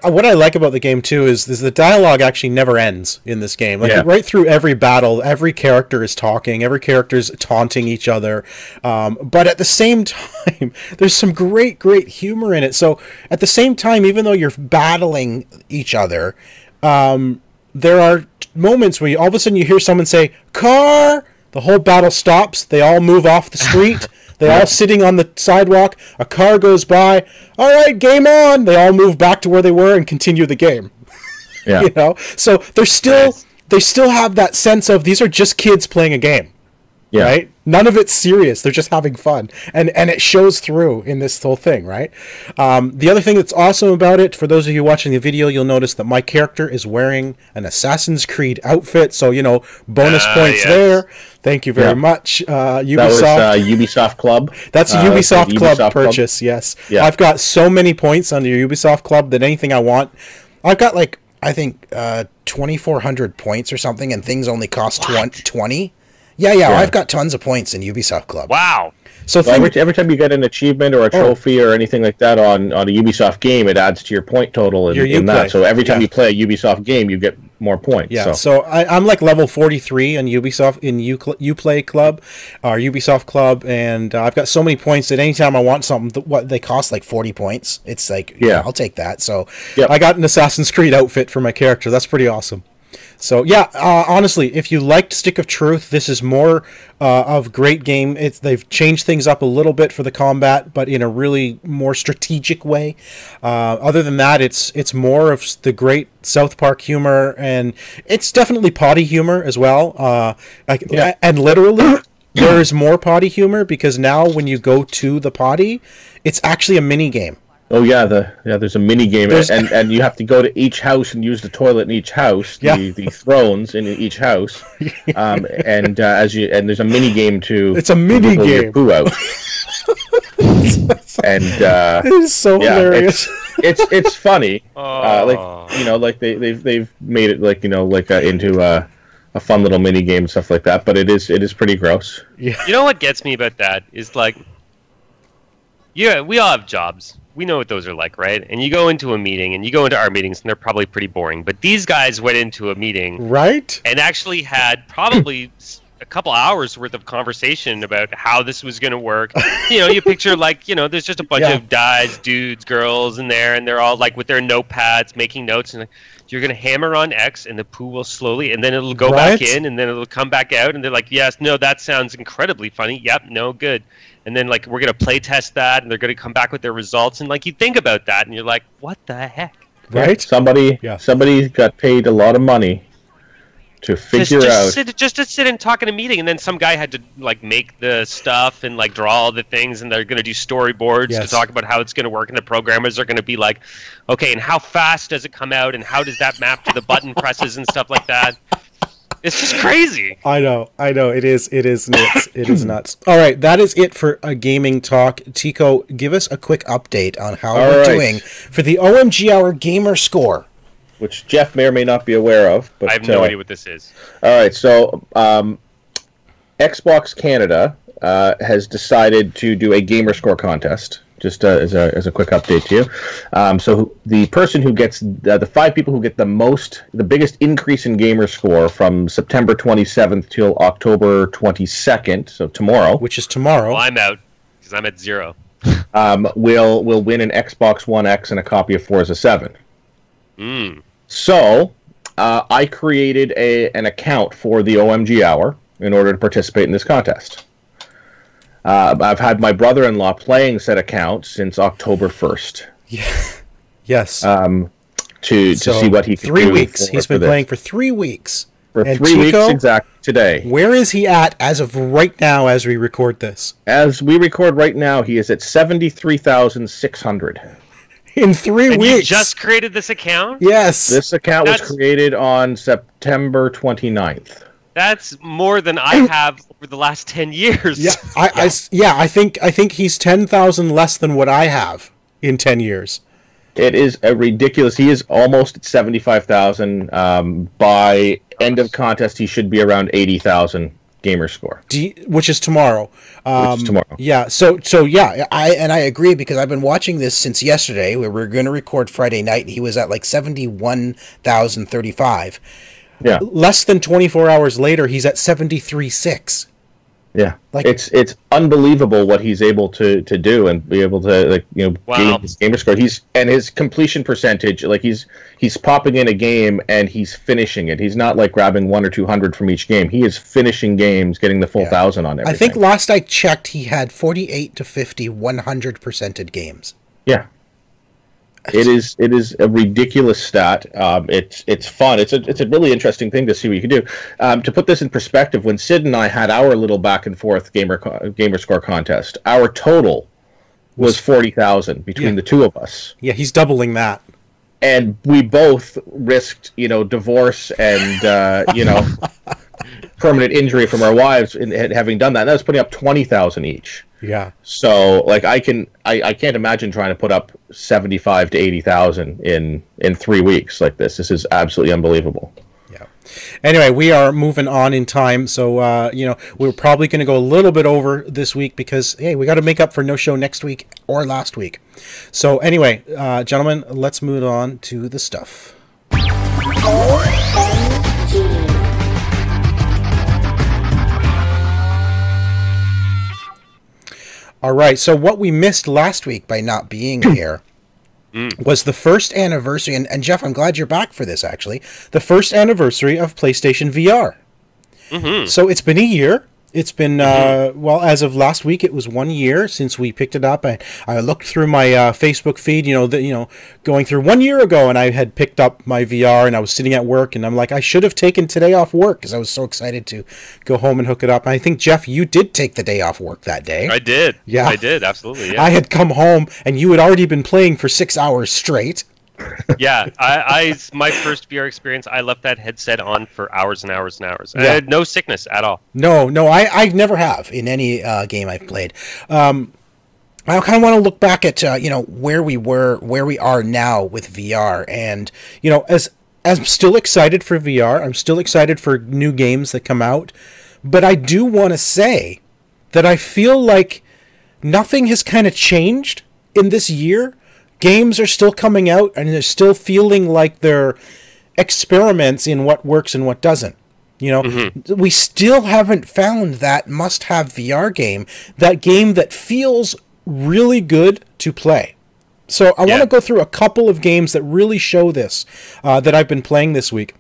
What I like about the game too is the dialogue actually never ends in this game. Right through every battle, every character is talking, every character is taunting each other. But at the same time, there's some great humor in it. So at the same time, even though you're battling each other, there are moments where all of a sudden you hear someone say "car." The whole battle stops. They all move off the street. They're all sitting on the sidewalk. A car goes by. All right, game on. They all move back to where they were and continue the game. Yeah. So they still have that sense of these are just kids playing a game. Yeah. Right? None of it's serious. They're just having fun. And it shows through in this whole thing, right? The other thing that's awesome about it, for those of you watching the video, you'll notice that my character is wearing an Assassin's Creed outfit. So, bonus points there. Thank you very much, Ubisoft. That was Ubisoft Club. That's a Ubisoft Club purchase, yes. Yeah. I've got so many points on the Ubisoft Club that anything I want. I've got, I think, 2,400 points or something, and things only cost 20. Yeah, I've got tons of points in Ubisoft Club. Wow. So every time you get an achievement or a trophy or anything like that on a Ubisoft game, it adds to your point total in that. So every time you play a Ubisoft game, you get more points. Yeah. So I'm level 43 in Ubisoft in Uplay Club, or Ubisoft Club, and I've got so many points that anytime I want something, they cost 40 points. It's I'll take that. So I got an Assassin's Creed outfit for my character. That's pretty awesome. So yeah, honestly, if you liked Stick of Truth, this is more of great game. They've changed things up a little bit for the combat, but in a really more strategic way. Other than that, it's more of the great South Park humor, and it's definitely potty humor as well. And literally, there is more potty humor because now when you go to the potty, it's actually a mini game. Oh yeah, there's a mini game, and you have to go to each house and use the toilet in each house, the thrones in each house, and there's a mini game to. It's a mini game. Your poo out. And it is so hilarious. It's funny. They've made it into a fun little mini game and stuff like that, but it is pretty gross. Yeah. You know what gets me about that is we all have jobs. We know what those are like, right? And you go into a meeting, and you go into our meetings, and they're probably pretty boring. But these guys went into a meeting, right, and actually had probably a couple hours worth of conversation about how this was going to work. You picture there's just a bunch of guys, dudes, girls in there, and they're all with their notepads making notes, and you're going to hammer on X, and the poo will slowly, and then it'll go back in, and then it'll come back out, and they're like, yes, no, that sounds incredibly funny. Yep, no, good. And then, we're going to play test that, and they're going to come back with their results. And, you think about that, and you're like, what the heck? Right? Somebody got paid a lot of money to figure out... Just to sit and talk in a meeting, and then some guy had to, make the stuff and, draw all the things, and they're going to do storyboards to talk about how it's going to work, and the programmers are going to be like, okay, and how fast does it come out, and how does that map to the button presses and stuff like that? It's just crazy. I know. It is nuts. It is nuts. All right, that is it for a gaming talk. Tico, give us a quick update on how we're doing for the OMG Hour Gamer Score, which Jeff may or may not be aware of. But I have no idea what this is. All right, so Xbox Canada has decided to do a gamer score contest. Just as a quick update to you. So the person who gets the 5 people who get the biggest increase in gamer score from September 27th till October 22nd, so tomorrow. Which is tomorrow. Well, I'm out because I'm at 0. Will win an Xbox One X and a copy of Forza 7. So I created an account for the OMG Hour in order to participate in this contest. I've had my brother-in-law playing said account since October 1st. Yeah. Yes. To see what he can do. 3 weeks. He's been playing for 3 weeks. For 3 weeks exactly today. Where is he at as of right now as we record this? As we record right now, he is at 73,600. In 3 weeks. You just created this account? Yes. This account was created on September 29th. That's more than I have over the last 10 years. Yeah, I think he's 10,000 less than what I have in 10 years. It is a ridiculous. He is almost at 75,000. By end of contest, he should be around 80,000 gamer score. Which is tomorrow. Yeah. So yeah, I agree because I've been watching this since yesterday. We were going to record Friday night. He was at 71,035. Yeah. Less than 24 hours later, he's at 73.6. Yeah. It's unbelievable what he's able to do and be able to gain his gamer score. His completion percentage, he's popping in a game and he's finishing it. He's not grabbing 100 or 200 from each game. He is finishing games, getting the full 1,000 on everything. I think last I checked, he had 48 to 50 100%ed games. Yeah. It is a ridiculous stat. It's fun. It's a really interesting thing to see what you can do. To put this in perspective, when Sid and I had our little back and forth gamer score contest, our total was 40,000 between the two of us. Yeah, he's doubling that. And we both risked, divorce and permanent injury from our wives in having done that. And that was putting up 20,000 each. Yeah. So I can't imagine trying to put up 75 to 80,000 in 3 weeks like this. This is absolutely unbelievable. Yeah. Anyway, we are moving on in time, so we're probably going to go a little bit over this week because we got to make up for no show next week or last week. So anyway, gentlemen, let's move on to the stuff. All right, so what we missed last week by not being here was the first anniversary, and Jeff, I'm glad you're back for this, actually, the first anniversary of PlayStation VR. So it's been a year. It's been, well, as of last week, it was 1 year since we picked it up. I looked through my Facebook feed, going through 1 year ago, and I had picked up my VR, and I was sitting at work, and I'm like, I should have taken today off work because I was so excited to go home and hook it up. And I think, Jeff, you did take the day off work that day. I did. Yeah. I did, absolutely. Yeah. I had come home, and you had already been playing for 6 hours straight. Yeah, my first VR experience, I left that headset on for hours and hours and hours. Yeah. I had no sickness at all. No, I never have in any game I've played. I kind of want to look back at where we were, where we are now with VR, and as I'm still excited for VR, I'm still excited for new games that come out, but I do want to say that I feel like nothing has kind of changed in this year. Games are still coming out, and they're still feeling like they're experiments in what works and what doesn't. We still haven't found that must-have VR game, that game that feels really good to play. So I want to go through a couple of games that really show this, that I've been playing this week.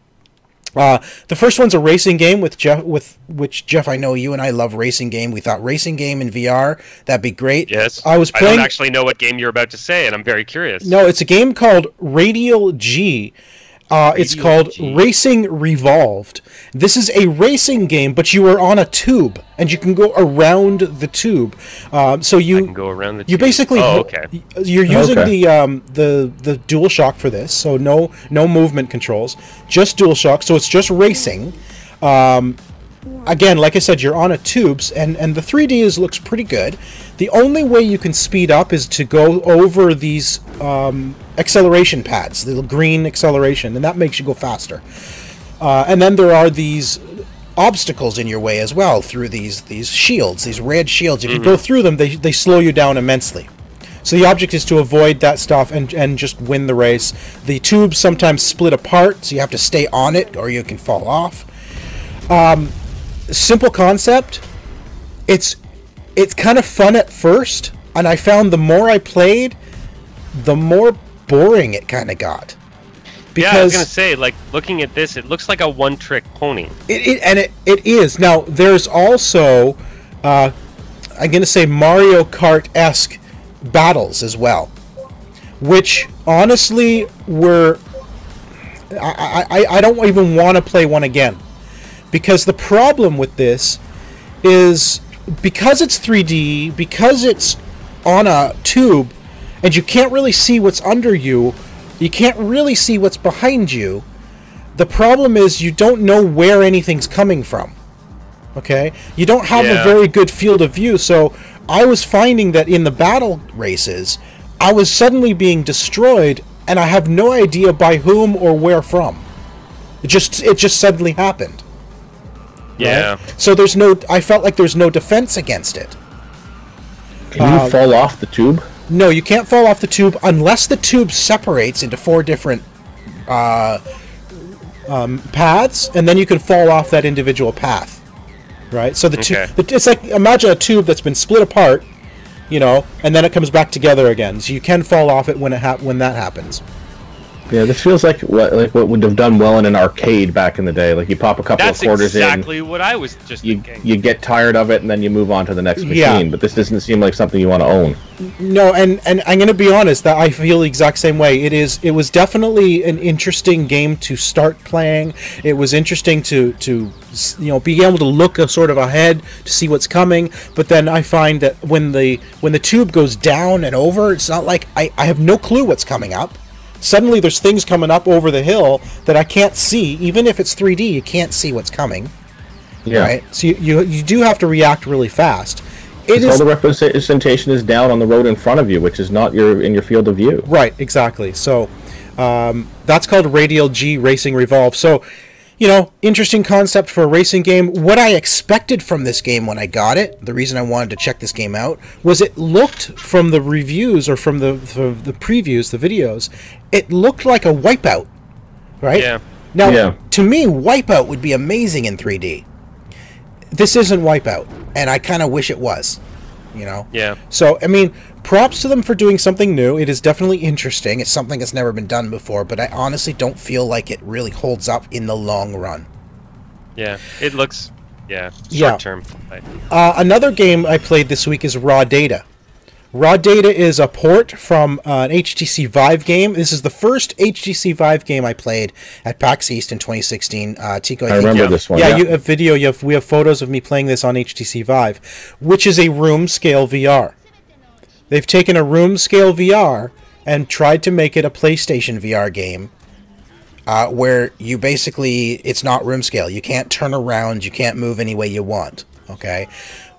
The first one's a racing game with Jeff, I know you and I love racing game. We thought racing game in VR, that'd be great. Yes. I don't actually know what game you're about to say, and I'm very curious. No, it's a game called Radial G. It's called Racing Revolved. This is a racing game, but you are on a tube, and you can go around the tube. So you I can go around the tube. You basically you're using the DualShock for this, so no movement controls, just DualShock. So it's just racing. Again, like I said, you're on a tubes, and the 3D looks pretty good. The only way you can speed up is to go over these acceleration pads, the green acceleration, and that makes you go faster. And then there are these obstacles in your way as well through these shields, these red shields. If you go through them, they slow you down immensely. So the object is to avoid that stuff and just win the race. The tubes sometimes split apart, so you have to stay on it or you can fall off. Simple concept. It's kind of fun at first, and I found the more I played, the more boring it kind of got. Because, I was gonna say, like, looking at this, it looks like a one-trick pony. It is. Now there's also, I'm gonna say Mario Kart-esque battles as well, which honestly were. I don't even want to play one again, because the problem with this is because it's 3D, because it's on a tube, and you can't really see what's under you. You can't really see what's behind you. The problem is you don't know where anything's coming from. Okay? You don't have a very good field of view, so I was finding that in the battle races, I was suddenly being destroyed, and I have no idea by whom or where from. It just suddenly happened. Yeah. Right? So I felt like there's no defense against it. Can you fall off the tube? No, you can't fall off the tube unless the tube separates into 4 different paths, and then you can fall off that individual path. Right? So it's like, imagine a tube that's been split apart, and then it comes back together again. So you can fall off it when that happens. Yeah, this feels like what would have done well in an arcade back in the day. Like you pop a couple of quarters in. That's exactly what I was just thinking. You get tired of it, and then you move on to the next machine. Yeah. But this doesn't seem like something you want to own. No, and I'm going to be honest, that I feel the exact same way. It was definitely an interesting game to start playing. It was interesting to be able to look sort of ahead to see what's coming. But then I find that when the tube goes down and over, it's not like I have no clue what's coming up. Suddenly there's things coming up over the hill that I can't see. Even if it's 3D, you can't see what's coming. Yeah. Right? So you do have to react really fast. All the representation is down on the road in front of you, which is not in your field of view. Right, exactly. So that's called Radial G Racing Revolve. So, interesting concept for a racing game. What I expected from this game when I got it, the reason I wanted to check this game out, was it looked from the reviews or from the previews, the videos, it looked like a Wipeout, right? Yeah. Now, to me, Wipeout would be amazing in 3D. This isn't Wipeout, and I kind of wish it was. you know? Yeah. So, I mean, props to them for doing something new. It is definitely interesting. It's something that's never been done before, but I honestly don't feel like it really holds up in the long run. Yeah. It looks, Yeah. short term. Another game I played this week is Raw Data. Raw Data is a port from an HTC Vive game. This is the first HTC Vive game I played at PAX East in 2016. Tico, I remember this one. Yeah, you have video. We have photos of me playing this on HTC Vive, which is a room scale VR. They've taken a room scale VR and tried to make it a PlayStation VR game, where you basically, it's not room scale. You can't turn around. You can't move any way you want. Okay.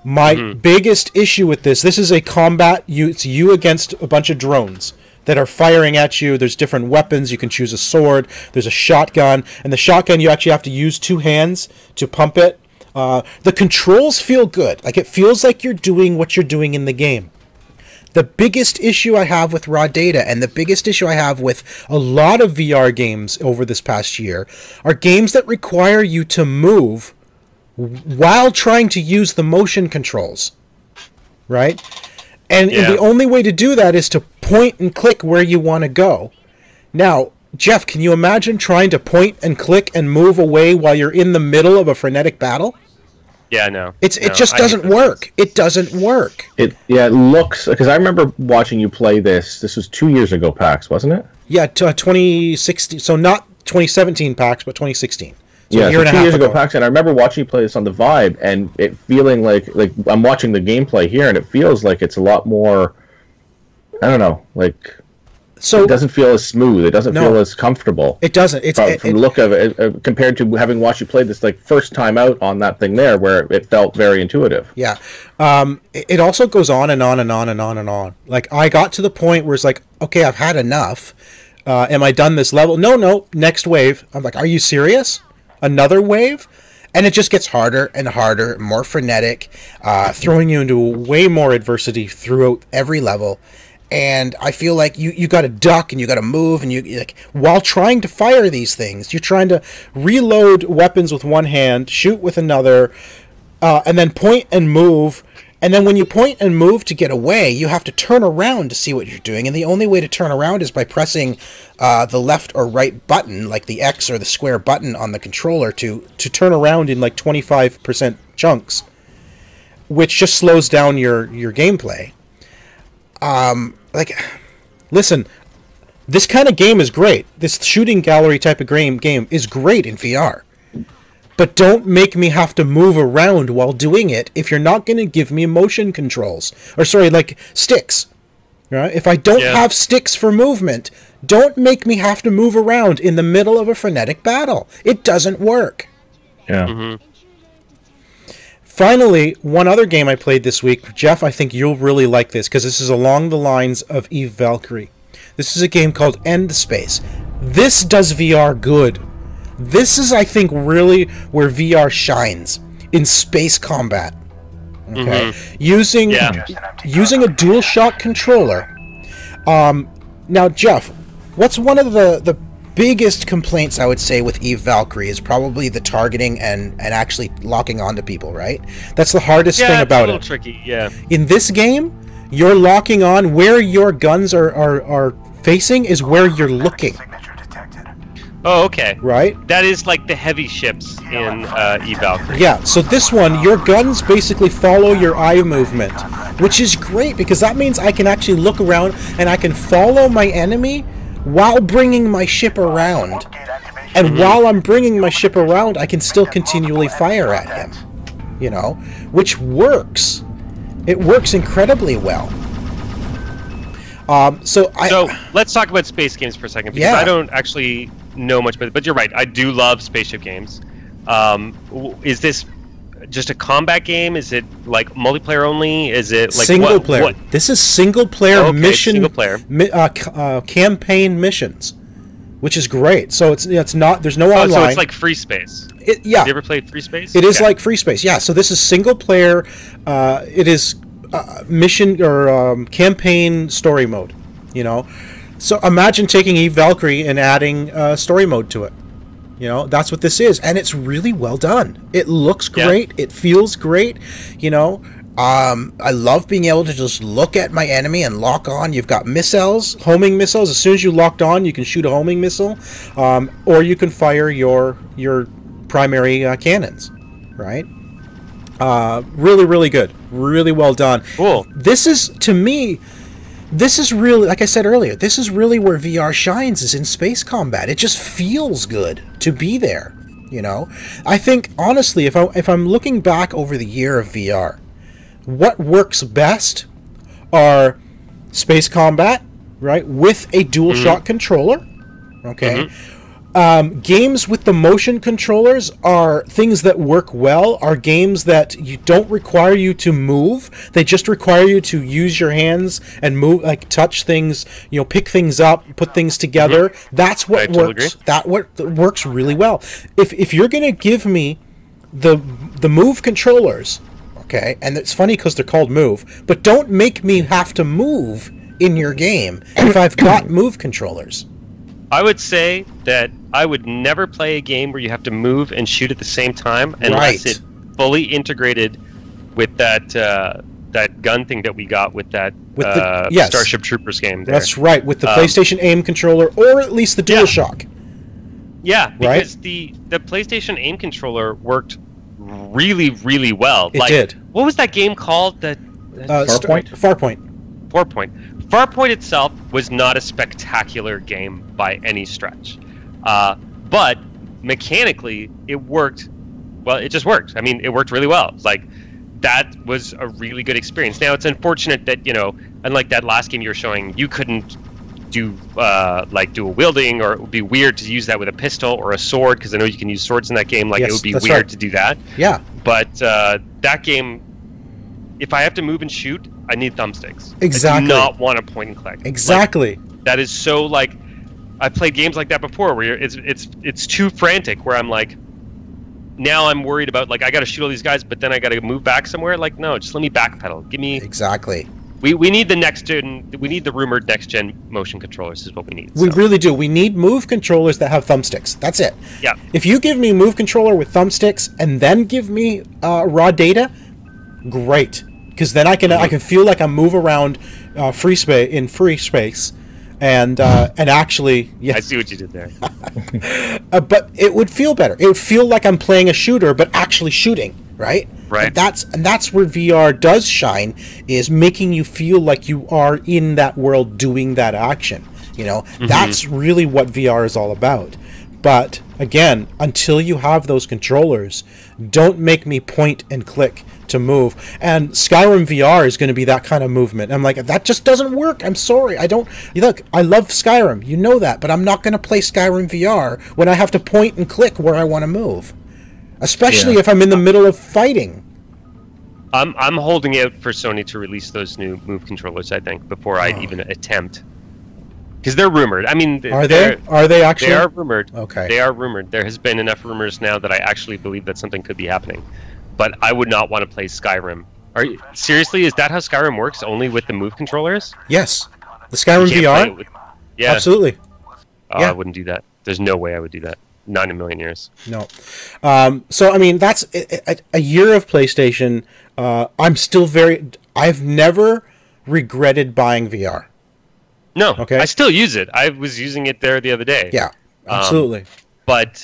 My biggest issue with this is a combat. It's you against a bunch of drones that are firing at you. There's different weapons. You can choose a sword. There's a shotgun. And the shotgun, you actually have to use 2 hands to pump it. The controls feel good. Like, it feels like you're doing what you're doing in the game. The biggest issue I have with Raw Data, and the biggest issue I have with a lot of VR games over this past year, are games that require you to move while trying to use the motion controls, right? And the only way to do that is to point and click where you want to go. Now, Jeff, can you imagine trying to point and click and move away while you're in the middle of a frenetic battle? Yeah, no. It just doesn't work. It doesn't work. It looks, because I remember watching you play this. This was 2 years ago, PAX, wasn't it? Yeah, 2016. So not 2017 PAX, but 2016. So yeah, a year and a 2 half years ago, PAX, and I remember watching you play this on the Vibe, and it feeling like I'm watching the gameplay here, and it feels like it's a lot more, I don't know, like, so it doesn't feel as smooth. It doesn't feel as comfortable. It doesn't. From the look of it, compared to having watched you play this like first time out on that thing there, where it felt very intuitive. Yeah. It also goes on and on and on and on and on. Like, I got to the point where it's like, okay, I've had enough. Am I done this level? No, next wave. I'm like, are you serious? Another wave? And it just gets harder and harder, more frenetic, throwing you into way more adversity throughout every level. And I feel like you got to duck and you got to move, and you like, while trying to fire these things, you're trying to reload weapons with one hand, shoot with another, and then point and move. And then when you point and move to get away, you have to turn around to see what you're doing. And the only way to turn around is by pressing the left or right button, like the X or the square button on the controller, to turn around in like 25% chunks, which just slows down your gameplay. Listen, this kind of game is great. This shooting gallery type of game is great in VR. But don't make me have to move around while doing it if you're not going to give me motion controls. Or, sorry, like, sticks. Right? If I don't have sticks for movement, don't make me have to move around in the middle of a frenetic battle. It doesn't work. Yeah. Mm-hmm. Finally, one other game I played this week. Jeff, I think you'll really like this, because this is along the lines of Eve Valkyrie. This is a game called End Space. This does VR good. This is, I think, really where VR shines, in space combat. Okay? Mm-hmm. Using a DualShock controller. Now, Jeff, what's one of the biggest complaints I would say with Eve Valkyrie is probably the targeting and actually locking onto people, right? That's the hardest thing about it. It's a little tricky, yeah. In this game, you're locking on where your guns are facing is where you're looking. Oh, okay. Right? That is like the heavy ships in Eve Valkyrie. Yeah, so this one, your guns basically follow your eye movement, which is great because that means I can actually look around and I can follow my enemy while bringing my ship around. And while I'm bringing my ship around, I can still continually fire at him. You know? Which works. It works incredibly well. So let's talk about space games for a second, because I don't actually know much about it, but you're right, I do love spaceship games. Is this just a combat game? Is it like multiplayer only? Is it like single player? What? This is single player mission, single player campaign missions, which is great. So it's not, there's no online. So it's like Free Space. Have you ever played Free Space? It is like Free Space. Yeah. So this is single player. It is mission or campaign story mode. You know. So imagine taking Eve Valkyrie and adding story mode to it. You know, that's what this is, and it's really well done. It looks great. It feels great. You know, I love being able to just look at my enemy and lock on. You've got missiles, homing missiles. As soon as you locked on, you can shoot a homing missile, or you can fire your primary cannons, right? Really, really good. Really well done. Cool. This is, to me, this is really, like I said earlier, this is really where VR shines, is in space combat. It just feels good to be there, you know? I think, honestly, if I'm looking back over the year of VR, what works best are space combat, right, with a DualShock controller, okay? Games with the motion controllers are things that work well, are games that you don't require you to move. They just require you to use your hands and move, like touch things, you know, pick things up, put things together. That's what works. That what works really well. If you're going to give me the Move controllers, okay, and it's funny because they're called Move, but don't make me have to move in your game if I've got Move controllers. I would say that I would never play a game where you have to move and shoot at the same time unless it fully integrated with that that gun thing that we got with that Starship Troopers game. That's right, with the PlayStation Aim controller, or at least the DualShock. Yeah, because the PlayStation Aim controller worked really, really well. It did. What was that game called? Farpoint? Farpoint. Farpoint itself was not a spectacular game by any stretch. But mechanically, it worked. Well, it just worked. I mean, it worked really well. Like, that was a really good experience. Now, it's unfortunate that, you know, unlike that last game you were showing, you couldn't do dual wielding, or it would be weird to use that with a pistol or a sword, because I know you can use swords in that game. Like, it would be weird to do that. Yeah. But that game, if I have to move and shoot, I need thumbsticks. Exactly. I do not want to point and click. Exactly. Like, that is so, like, I've played games like that before where it's too frantic, where I'm like, now I'm worried about, like, I got to shoot all these guys, but then I got to move back somewhere. Like, no, just let me backpedal. Give me... Exactly. We need the next gen. We need the rumored next gen motion controllers. Is what we need. We really do. We need Move controllers that have thumbsticks. That's it. Yeah. If you give me Move controller with thumbsticks and then give me raw data, great. Because then I can feel like I move around free space, and actually, yeah. I see what you did there. But it would feel better. It would feel like I'm playing a shooter, but actually shooting, right? Right. And that's where VR does shine, is making you feel like you are in that world doing that action. You know, that's really what VR is all about. But again, until you have those controllers, don't make me point and click to move. And Skyrim VR is going to be that kind of movement. I'm like, that just doesn't work. I'm sorry. Look, I love Skyrim. You know that. But I'm not going to play Skyrim VR when I have to point and click where I want to move. Especially if I'm in the middle of fighting. I'm holding out for Sony to release those new Move controllers, I think, before I even attempt. Because they're rumored. I mean, are they? Are they actually? They are rumored. Okay. They are rumored. There has been enough rumors now that I actually believe that something could be happening. But I would not want to play Skyrim. Seriously? Is that how Skyrim works? Only with the Move controllers? Yes. The Skyrim VR? Yeah. Absolutely. Oh, yeah. I wouldn't do that. There's no way I would do that. Not in a million years. No. So, I mean, that's a year of PlayStation. I've never regretted buying VR. No. Okay. I still use it. I was using it there the other day. Yeah, absolutely. But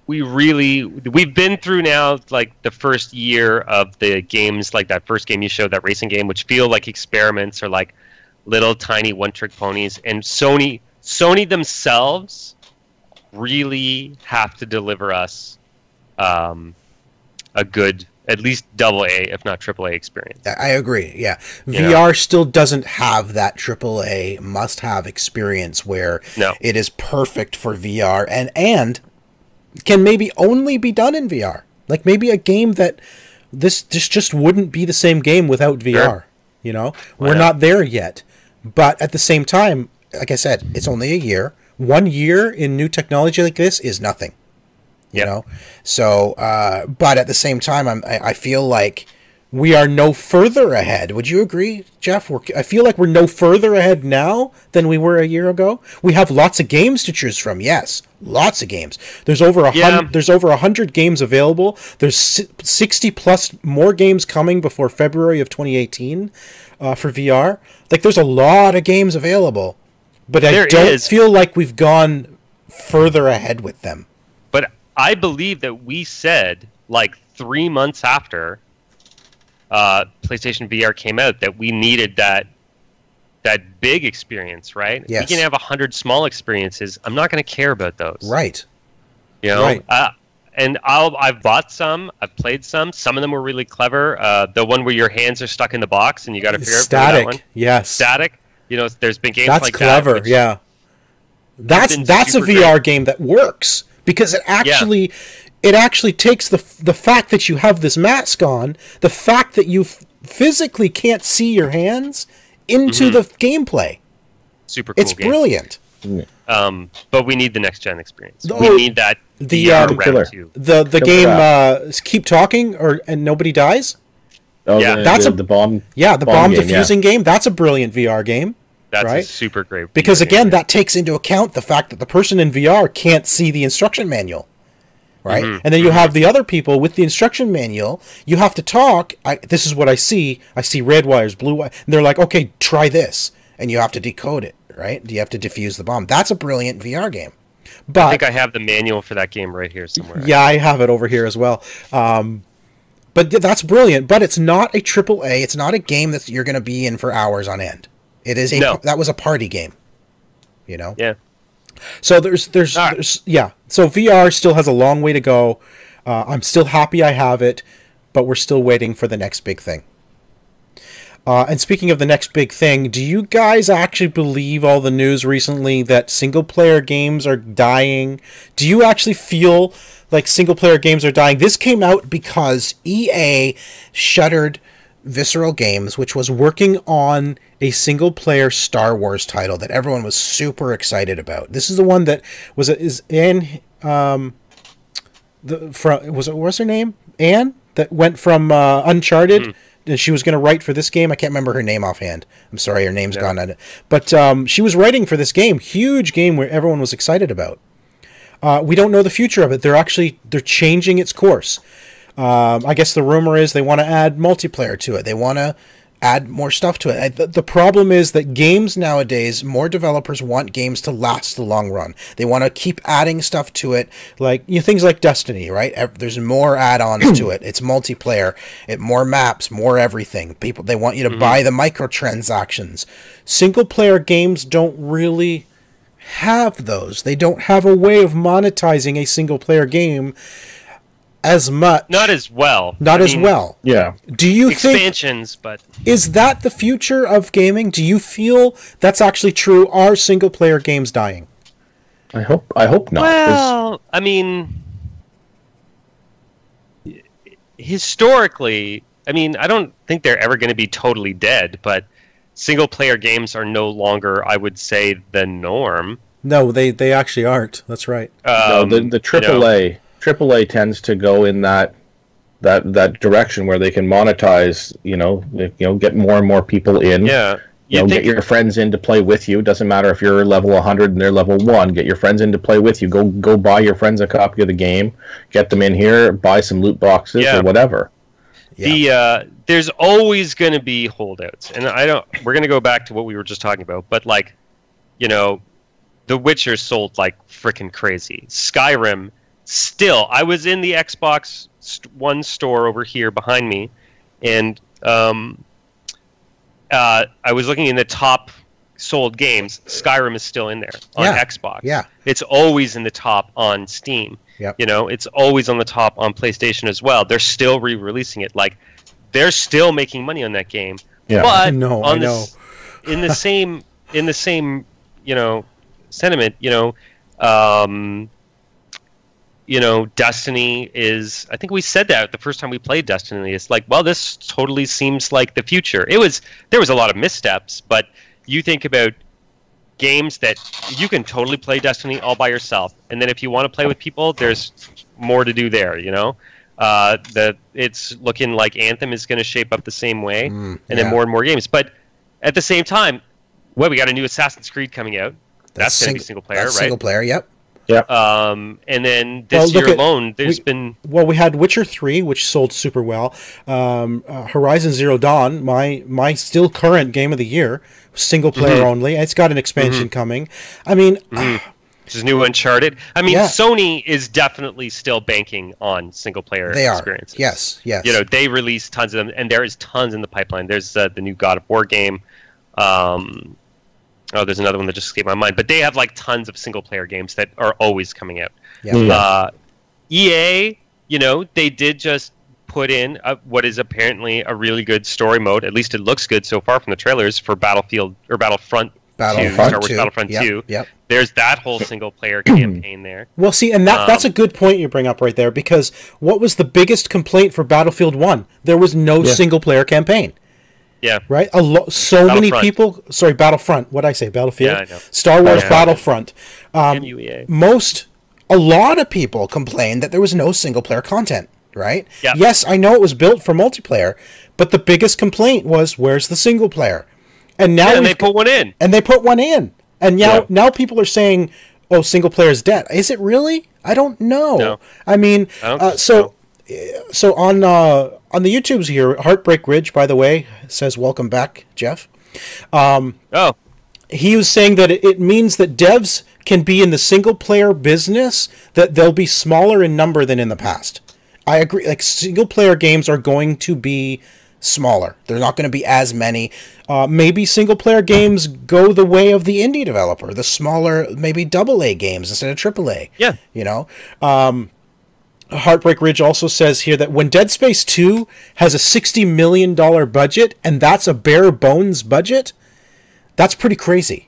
we've been through now, like, the first year of the games, like that first game you showed, that racing game, which feel like experiments or like little tiny one-trick ponies. And Sony themselves really have to deliver us a good, at least AA, if not AAA experience. I agree. Yeah, VR still doesn't have that AAA must-have experience where it is perfect for VR and can maybe only be done in VR. Like maybe a game that this just wouldn't be the same game without VR. Sure. You know, we're not there yet. But at the same time, like I said, it's only a year. 1 year in new technology like this is nothing. You know, so but at the same time, I feel like we are no further ahead. Would you agree, Jeff? I feel like we're no further ahead now than we were a year ago. We have lots of games to choose from. Yes, lots of games. There's over 100 games available. There's 60 plus more games coming before February of 2018 for VR. Like, there's a lot of games available, but I don't feel like we've gone further ahead with them. But I believe that we said, like, 3 months after PlayStation VR came out, that we needed that big experience, right? Yes. We can have 100 small experiences. I'm not going to care about those. Right. You know? Right. And I've bought some. I've played some. Some of them were really clever. The one where your hands are stuck in the box and you got to figure out that one. Yes. Static. You know, there's been games like like clever, that. Yeah. That's a VR game that works because it actually takes the fact that you have this mask on, the fact that you physically can't see your hands, into the gameplay. Super cool. It's brilliant. But we need the next gen experience. Oh, we need that the game Keep Talking and Nobody Dies. Oh, yeah, that's the bomb. Yeah, the bomb defusing game. That's a brilliant VR game. That's right? a super great. Because again, that takes into account the fact that the person in VR can't see the instruction manual, right? And then you have the other people with the instruction manual. You have to talk. This is what I see. I see red wires, blue wires. And they're like, okay, try this, and you have to decode it, right? You have to defuse the bomb. That's a brilliant VR game. But I think I have the manual for that game right here somewhere. Yeah, I have it over here as well. But that's brilliant. But it's not a AAA. It's not a game that you're going to be in for hours on end. It is that was a party game, you know. Yeah. So there's So VR still has a long way to go. I'm still happy I have it, but we're still waiting for the next big thing. And speaking of the next big thing, do you guys actually believe all the news recently that single-player games are dying? Do you actually feel like single-player games are dying? This came out because EA shuttered Visceral Games, which was working on a single-player Star Wars title that everyone was super excited about. This is the one that what's her name? Anne, that went from Uncharted. And she was going to write for this game. I can't remember her name offhand. I'm sorry, her name's gone on it. But she was writing for this game, huge game where everyone was excited about. We don't know the future of it. They're changing its course. I guess the rumor is they want to add multiplayer to it. They want to add more stuff to it. The problem is that games nowadays, more developers want games to last the long run. They want to keep adding stuff to it, like things like Destiny, right? There's more add-ons to it. It's multiplayer, more maps, more everything. They want you to buy the microtransactions. Single-player games don't really have those. They don't have a way of monetizing a single-player game as much. Not as well. Yeah. Do you expansions, but is that the future of gaming? Do you feel that's actually true? Are single player games dying? I hope not. Well, I mean, historically, I don't think they're ever going to be totally dead, but single player games are no longer, I would say, the norm. No, they actually aren't. That's right. No, the AAA. AAA tends to go in that direction where they can monetize, get more and more people in. Yeah. Get your friends in to play with you. Doesn't matter if you're level 100 and they're level 1. Get your friends in to play with you. Go buy your friends a copy of the game. Get them in here. Buy some loot boxes or whatever. Yeah. There's always going to be holdouts, and we're going to go back to what we were just talking about. But The Witcher sold like freaking crazy. Skyrim. Still, I was in the Xbox One store over here behind me, and I was looking in the top sold games. Skyrim is still in there on Xbox. Yeah, it's always in the top on Steam. Yep. It's always on the top on PlayStation as well. They're still re-releasing it. Like, they're still making money on that game. Yeah, but I know. In the same sentiment, Destiny is, I think we said that the first time we played Destiny. It's like, well, this totally seems like the future. There was a lot of missteps, but you think about games that you can totally play Destiny all by yourself. And then if you want to play with people, there's more to do there, That it's looking like Anthem is going to shape up the same way, and then more and more games. But at the same time, we got a new Assassin's Creed coming out. That's going to be single player, right? Single player, yep. And then this year alone, we had Witcher 3, which sold super well. Horizon Zero Dawn, my still current game of the year, single player only. It's got an expansion coming. I mean, which is new Uncharted. I mean, Sony is definitely still banking on single player experiences. Yes. You know, they release tons of them, and there is tons in the pipeline. There's the new God of War game. There's another one that just escaped my mind. But they have like tons of single-player games that are always coming out. EA, you know, they did just put in what is apparently a really good story mode. At least it looks good so far from the trailers for Battlefront 2, Star Wars Battlefront 2. Yep. There's that whole single-player campaign there. Well, see, and that's a good point you bring up right there, because what was the biggest complaint for Battlefield 1? There was no single-player campign. Yeah. Right? So many people... Sorry, Battlefront. What did I say? Battlefield? Yeah, I know. Star Wars Battlefront. MUEA. A lot of people complained that there was no single-player content, right? Yep. Yes, I know it was built for multiplayer, but the biggest complaint was, where's the single-player? And now they put one in. And they put one in. And now people are saying, oh, single-player is dead. Is it really? I don't know. No. I mean, so on the YouTubes here, Heartbreak Ridge, by the way, says welcome back, Jeff. He was saying that it means that devs can be in the single-player business, that they'll be smaller in number than in the past. I agree. Like, single-player games are going to be smaller. They're not going to be as many. Maybe single-player games go the way of the indie developer, the smaller, maybe AA games instead of AAA. Yeah. You know? Heartbreak Ridge also says here that when Dead Space 2 has a $60 million budget, and that's a bare bones budget, that's pretty crazy.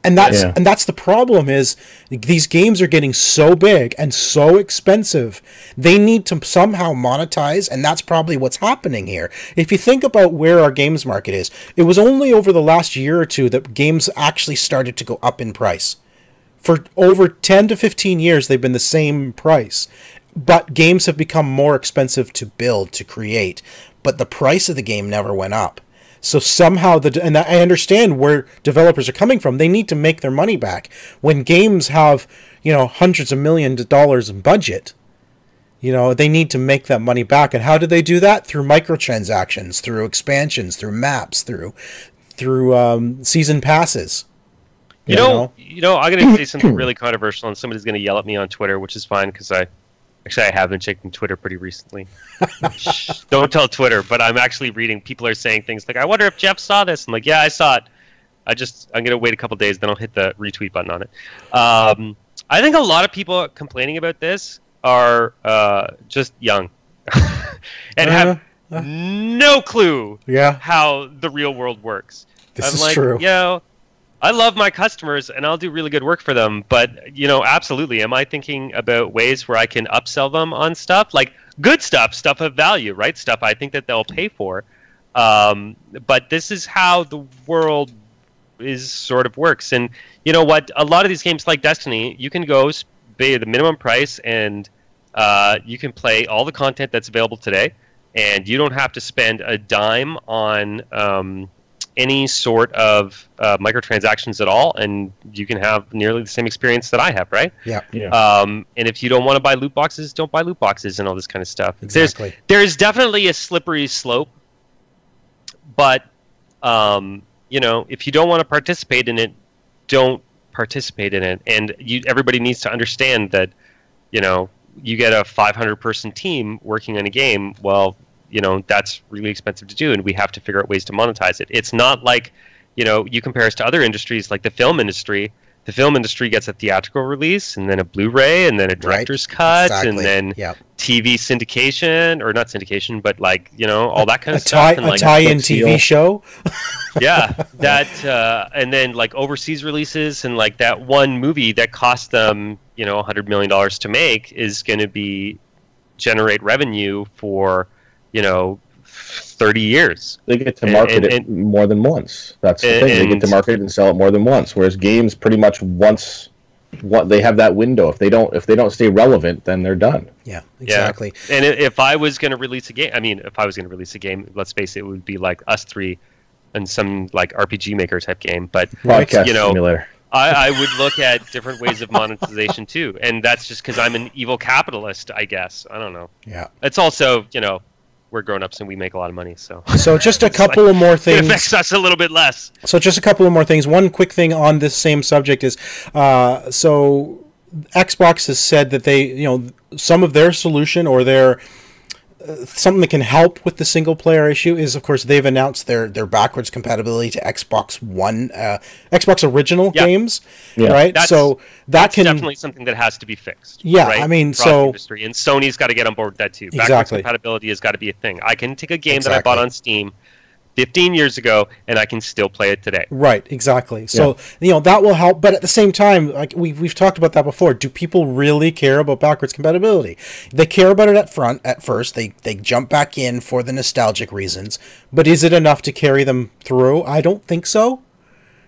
And that's the problem, is these games are getting so big and so expensive. They need to somehow monetize, and that's probably what's happening here. If you think about where our games market is, it was only over the last year or two that games actually started to go up in price. For over 10 to 15 years, they've been the same price. But games have become more expensive to build, to create. But the price of the game never went up. So somehow, and I understand where developers are coming from. They need to make their money back. When games have, hundreds of millions of dollars in budget, they need to make that money back. And how do they do that? Through microtransactions, through expansions, through maps, through season passes. I'm going to say something really controversial, and somebody's going to yell at me on Twitter, which is fine, because I have been checking Twitter pretty recently. Don't tell Twitter, but I'm actually reading. People are saying things like, I wonder if Jeff saw this. I'm like, yeah, I saw it. I'm going to wait a couple days, then I'll hit the retweet button on it. I think a lot of people complaining about this are just young and have no clue how the real world works. This is true. I love my customers, and I'll do really good work for them. But, absolutely, am I thinking about ways where I can upsell them on stuff? Like, good stuff of value, right? Stuff I think that they'll pay for. But this is how the world sort of works. And you know what? A lot of these games like Destiny, you can go pay the minimum price, and you can play all the content that's available today. And you don't have to spend a dime on any sort of microtransactions at all, and you can have nearly the same experience that I have, right? Yeah. And if you don't want to buy loot boxes, don't buy loot boxes and all this kind of stuff. Exactly. There's definitely a slippery slope, but if you don't want to participate in it, don't participate in it. And everybody needs to understand that, you get a 500-person team working on a game. Well, that's really expensive to do, and we have to figure out ways to monetize it. It's not like, you compare us to other industries like the film industry. The film industry gets a theatrical release, and then a Blu-ray, and then a director's cut, and then TV syndication, or not syndication, but all that kind of stuff. A tie-in TV show. And then overseas releases, and that one movie that cost them, $100 million to make is going to generate revenue for 30 years. They get to market it more than once. That's the thing. They get to market it and sell it more than once. Whereas games, pretty much once what they have that window. If they don't stay relevant, then they're done. Yeah, exactly. Yeah. And if I was going to release a game, let's face it, it would be like Us 3 and some like RPG Maker type game. But Podcast simulator. I would look at different ways of monetization too, and that's just because I'm an evil capitalist, I guess. I don't know. Yeah. It's also, we're grown-ups and we make a lot of money, so just a couple of more things. It affects us a little bit less. So just a couple of more things. One quick thing on this same subject is, so Xbox has said that they, some of their solution or their something that can help with the single player issue is, of course, they've announced their backwards compatibility to Xbox One, Xbox original games, right? That's definitely something that has to be fixed. Yeah, right? I mean, industry, and Sony's got to get on board with that too. Exactly. Backwards compatibility has got to be a thing. I can take a game that I bought on Steam 15 years ago, and I can still play it today. Right, exactly. So, that will help. But at the same time, like we've talked about that before, do people really care about backwards compatibility? They care about it at first. They jump back in for the nostalgic reasons. But is it enough to carry them through? I don't think so.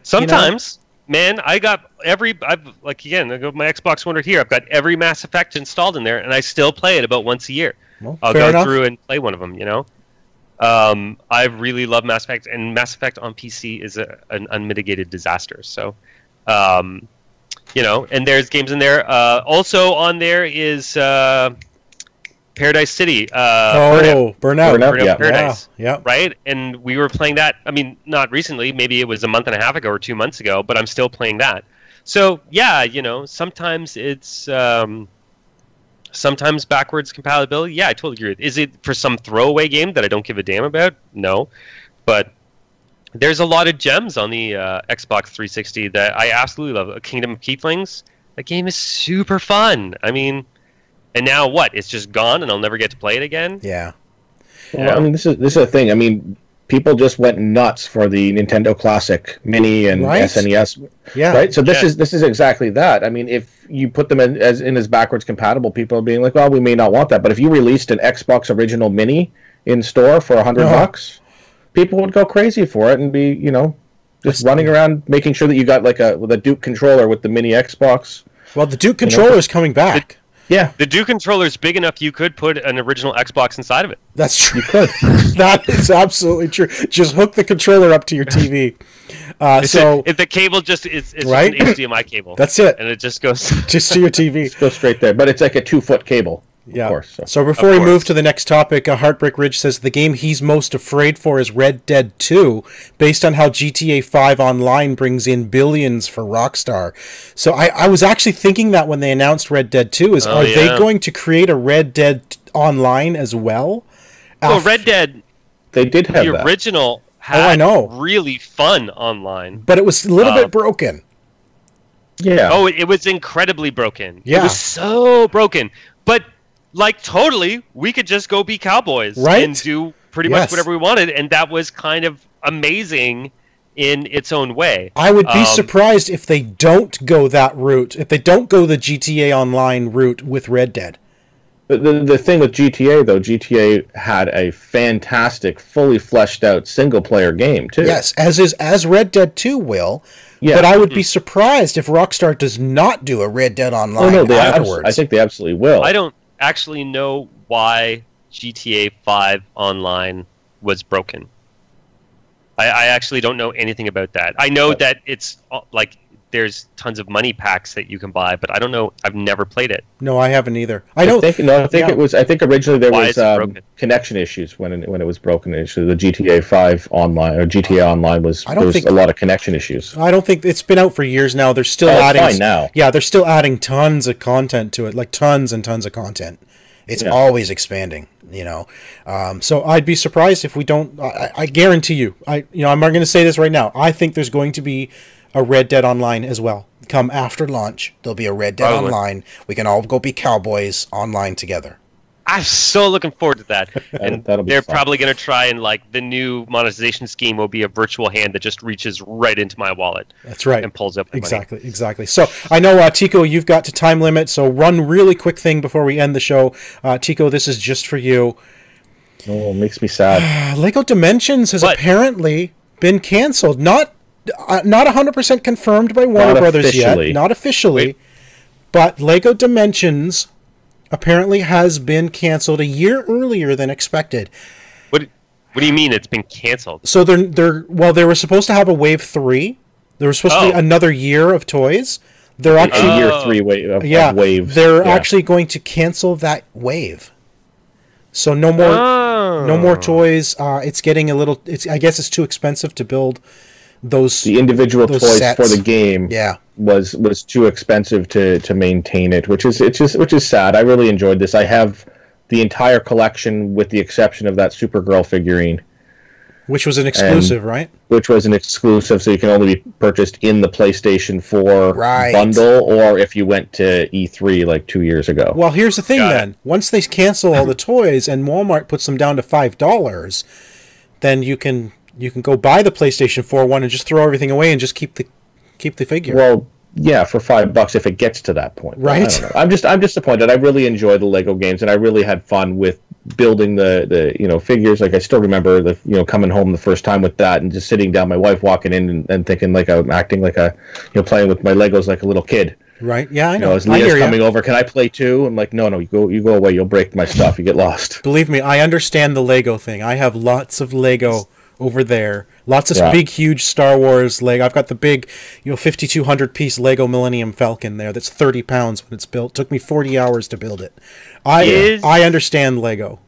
Sometimes. Man, I got I got my Xbox One right here. I've got every Mass Effect installed in there, and I still play it about once a year. Well, I'll go through and play one of them, I really love Mass Effect, and Mass Effect on PC is an unmitigated disaster. So, and there's games in there. Also on there is Paradise City. Burnout Paradise. Yeah. Right? And we were playing that, not recently, maybe it was a month and a half ago or 2 months ago, but I'm still playing that. So, yeah, sometimes it's... Sometimes backwards compatibility, yeah, I totally agree with. Is it for some throwaway game that I don't give a damn about? No. But there's a lot of gems on the Xbox 360 that I absolutely love. Kingdom of Keathlings, that game is super fun. And now what? It's just gone and I'll never get to play it again? Yeah. Well, this is a thing. People just went nuts for the Nintendo Classic Mini and SNES. Yeah. Right? So this is exactly that. If you put them in as backwards compatible, people are being like, well, we may not want that. But if you released an Xbox original Mini in store for $100, people would go crazy for it and be, just running around making sure that you got like the Duke controller with the Mini Xbox. Well, the Duke controller is coming back. The Duke controller is big enough you could put an original Xbox inside of it. That's true. You could. That is absolutely true. Just hook the controller up to your TV. If the cable it's just an HDMI cable. That's it. And it just goes just to your TV. Just go straight there. But it's like a 2-foot cable. Of course. So before we move to the next topic, Heartbreak Ridge says the game he's most afraid for is Red Dead 2, based on how GTA 5 Online brings in billions for Rockstar. So I was actually thinking that when they announced Red Dead 2, are they going to create a Red Dead Online as well? Well, Red Dead, they did have the original had really fun online. But it was a little bit broken. Yeah. Oh, it was incredibly broken. Yeah. It was so broken. But totally, we could just go be cowboys and do pretty much whatever we wanted, and that was kind of amazing in its own way. I would be surprised if they don't go that route, if they don't go the GTA Online route with Red Dead. The thing with GTA, though, GTA had a fantastic, fully fleshed out single-player game, too. Yes, as Red Dead 2 will. Yeah. But I would be surprised if Rockstar does not do a Red Dead Online afterwards. I think they absolutely will. I don't actually know why GTA 5 Online was broken. I actually don't know anything about that. I know that it's there's tons of money packs that you can buy, but I don't know. I've never played it. No, I haven't either. I think originally there was connection issues when it was broken. Actually, the GTA 5 Online or GTA Online was a lot of connection issues. I don't think it's been out for years now. They're still adding. It's fine now. Yeah, they're still adding tons of content to it, like tons and tons of content. It's always expanding, So I'd be surprised if we don't. I guarantee you. I'm going to say this right now. I think there's going to be a Red Dead Online as well. Come after launch, there'll be a Red Dead Online. We can all go be cowboys online together. I'm so looking forward to that. And they're probably going to try and the new monetization scheme will be a virtual hand that just reaches right into my wallet. That's right. And pulls up my money. Exactly. So I know, Tico, you've got to time limit, so run really quick thing before we end the show. Tico, this is just for you. Oh, it makes me sad. Lego Dimensions has apparently been canceled. Not 100% confirmed by Warner Brothers yet. Not officially. But Lego Dimensions apparently has been canceled a year earlier than expected. What do you mean it's been canceled? So they were supposed to have a wave 3. There was supposed to be another year of toys. They're actually year 3 of waves. They're actually going to cancel that wave. So no more toys. It's getting a little. I guess it's too expensive to build those. The individual toys sets for the game. Was too expensive to maintain it, which is sad. I really enjoyed this. I have the entire collection with the exception of that Supergirl figurine, which was an exclusive, right? Which was an exclusive, so you can only be purchased in the PlayStation 4 bundle, or if you went to E3 like 2 years ago. Well, here's the thing then. Once they cancel all the toys and Walmart puts them down to $5, then you can go buy the PlayStation 4 one and just throw everything away and just keep the figure. Well, yeah, for $5 if it gets to that point. Right. I don't know. I'm disappointed. I really enjoy the Lego games, and I really had fun with building the figures. Like I still remember coming home the first time with that and just sitting down, my wife walking in and thinking like I'm acting like playing with my Legos like a little kid. Right. Yeah, I know. As Leah's coming over, can I play too? I'm like, no, you go away. You'll break my stuff. You get lost. Believe me, I understand the Lego thing. I have lots of Lego over there. Lots of big, huge Star Wars Lego. I've got the big, 5,200 piece Lego Millennium Falcon there. That's 30 pounds when it's built. It took me 40 hours to build it. I understand Lego.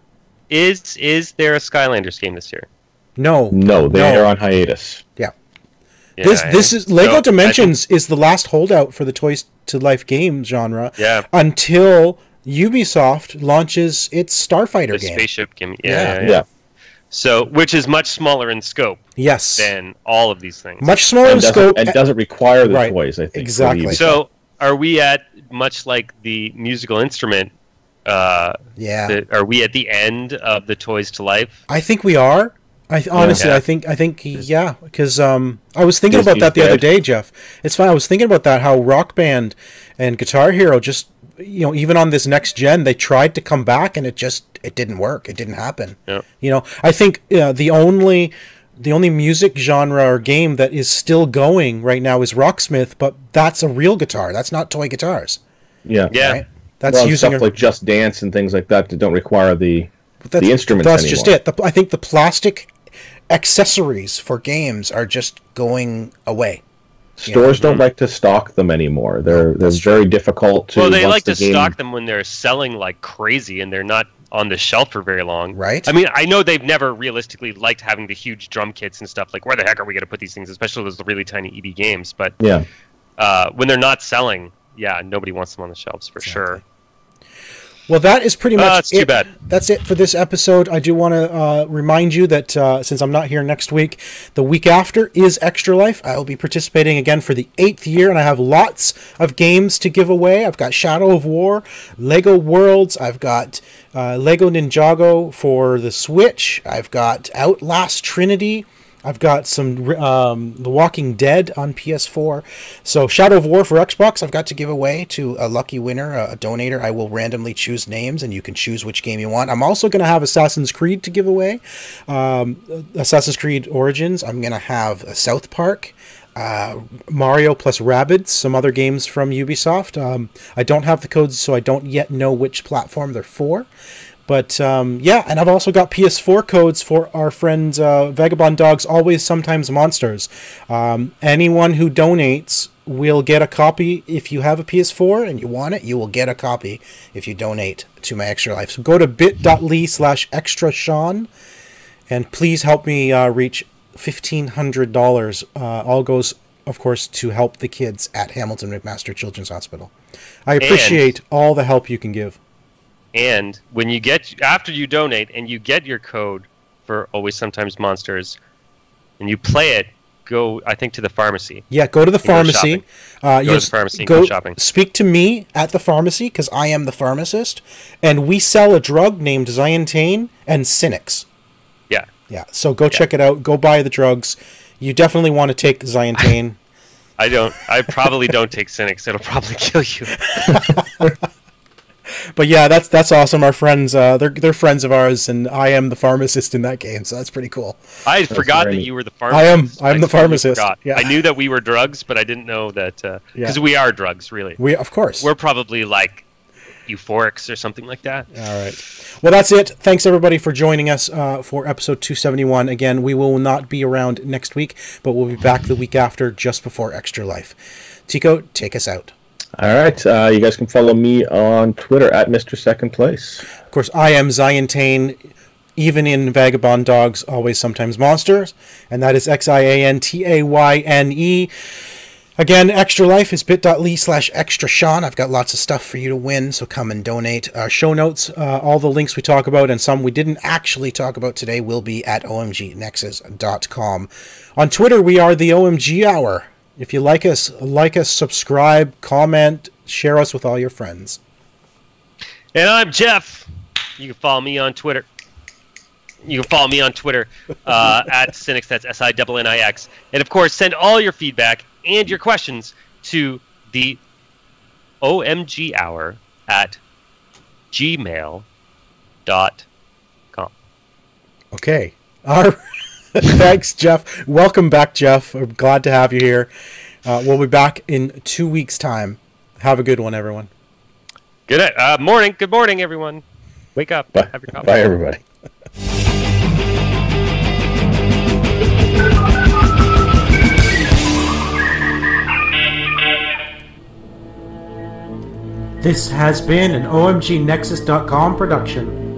Is there a Skylanders game this year? No, they are on hiatus. Yeah. This is Lego Dimensions is the last holdout for the Toys to Life game genre. Yeah. Until Ubisoft launches its Starfighter game. Spaceship game. Yeah. So, which is much smaller in scope. Yes. Than all of these things. Much smaller in scope. And doesn't require the toys, I think. Exactly. So, are we at, much like the musical instrument, are we at the end of the Toys to Life? I think we are. I think because I was thinking about that the other day, Jeff. It's funny. I was thinking about that, how Rock Band and Guitar Hero just, even on this next gen, they tried to come back and it didn't work. It didn't happen. Yeah. I think the only music genre or game that is still going right now is Rocksmith, but that's a real guitar. That's not toy guitars. Yeah. Right? That's using stuff like Just Dance and things like that don't require the instruments That's anymore. just it. I think the plastic accessories for games are just going away. Stores don't like to stock them anymore. They're very difficult to. Well, they like to stock them when they're selling like crazy and they're not on the shelf for very long. Right. I mean, I know they've never realistically liked having the huge drum kits and stuff. Like, where the heck are we going to put these things? Especially those really tiny EB games. But when they're not selling, nobody wants them on the shelves for sure. Well, that is pretty much that's too bad. That's it for this episode. I do want to remind you that since I'm not here next week, the week after is Extra Life. I will be participating again for the 8th year, and I have lots of games to give away. I've got Shadow of War, Lego Worlds, I've got Lego Ninjago for the Switch, I've got Outlast Trinity, I've got some The Walking Dead on PS4. So Shadow of War for Xbox, I've got to give away to a lucky winner, a donator. I will randomly choose names, and you can choose which game you want. I'm also going to have Assassin's Creed to give away. Assassin's Creed Origins. I'm going to have South Park. Mario plus Rabbids, some other games from Ubisoft. I don't have the codes, so I don't yet know which platform they're for. But, and I've also got PS4 codes for our friends Vagabond Dogs, Always Sometimes Monsters. Anyone who donates will get a copy. If you have a PS4 and you want it, you will get a copy if you donate to my Extra Life. So go to bit.ly/extrasean, and please help me reach $1,500. All goes, of course, to help the kids at Hamilton McMaster Children's Hospital. I appreciate all the help you can give. And when after you donate and you get your code for Always Sometimes Monsters, and you play it, go, I think, to the pharmacy. Yeah, go to the pharmacy. Go to the pharmacy and go shopping. Speak to me at the pharmacy, because I am the pharmacist, and we sell a drug named Zientane and Cinex. Yeah. Yeah, so go check it out. Go buy the drugs. You definitely want to take Zientane. I probably don't take Cinex. It'll probably kill you. But yeah, that's awesome. Our friends, they're friends of ours, and I am the pharmacist in that game, so that's pretty cool. I forgot that you were the pharmacist. I'm the pharmacist. Yeah. I knew that we were drugs, but I didn't know that because we are drugs, really. Of course. We're probably like euphorics or something like that. All right. Well, that's it. Thanks everybody for joining us for episode 271. Again, we will not be around next week, but we'll be back the week after, just before Extra Life. Tico, take us out. All right. You guys can follow me on Twitter at Mr. Second Place. Of course, I am Zion Tane, even in Vagabond Dogs, Always Sometimes Monsters, and that is XIANTAYNE. Again, Extra Life is bit.ly/extrashawn. I've got lots of stuff for you to win, so come and donate. Show notes, all the links we talk about, and some we didn't actually talk about today, will be at omgnexus.com. On Twitter, we are the OMG Hour. If you like us, subscribe, comment, share us with all your friends. And I'm Jeff. You can follow me on Twitter. You can follow me on Twitter at Sinix, that's SINNIX. And of course, send all your feedback and your questions to the OMG Hour at gmail.com. Okay. All right. Thanks, Jeff. Welcome back, Jeff. I'm glad to have you here. We'll be back in 2 weeks' time. Have a good one, everyone. Good morning. Good morning, everyone. Wake up. Bye. Have your coffee. Bye, everybody. This has been an OMGNexus.com production.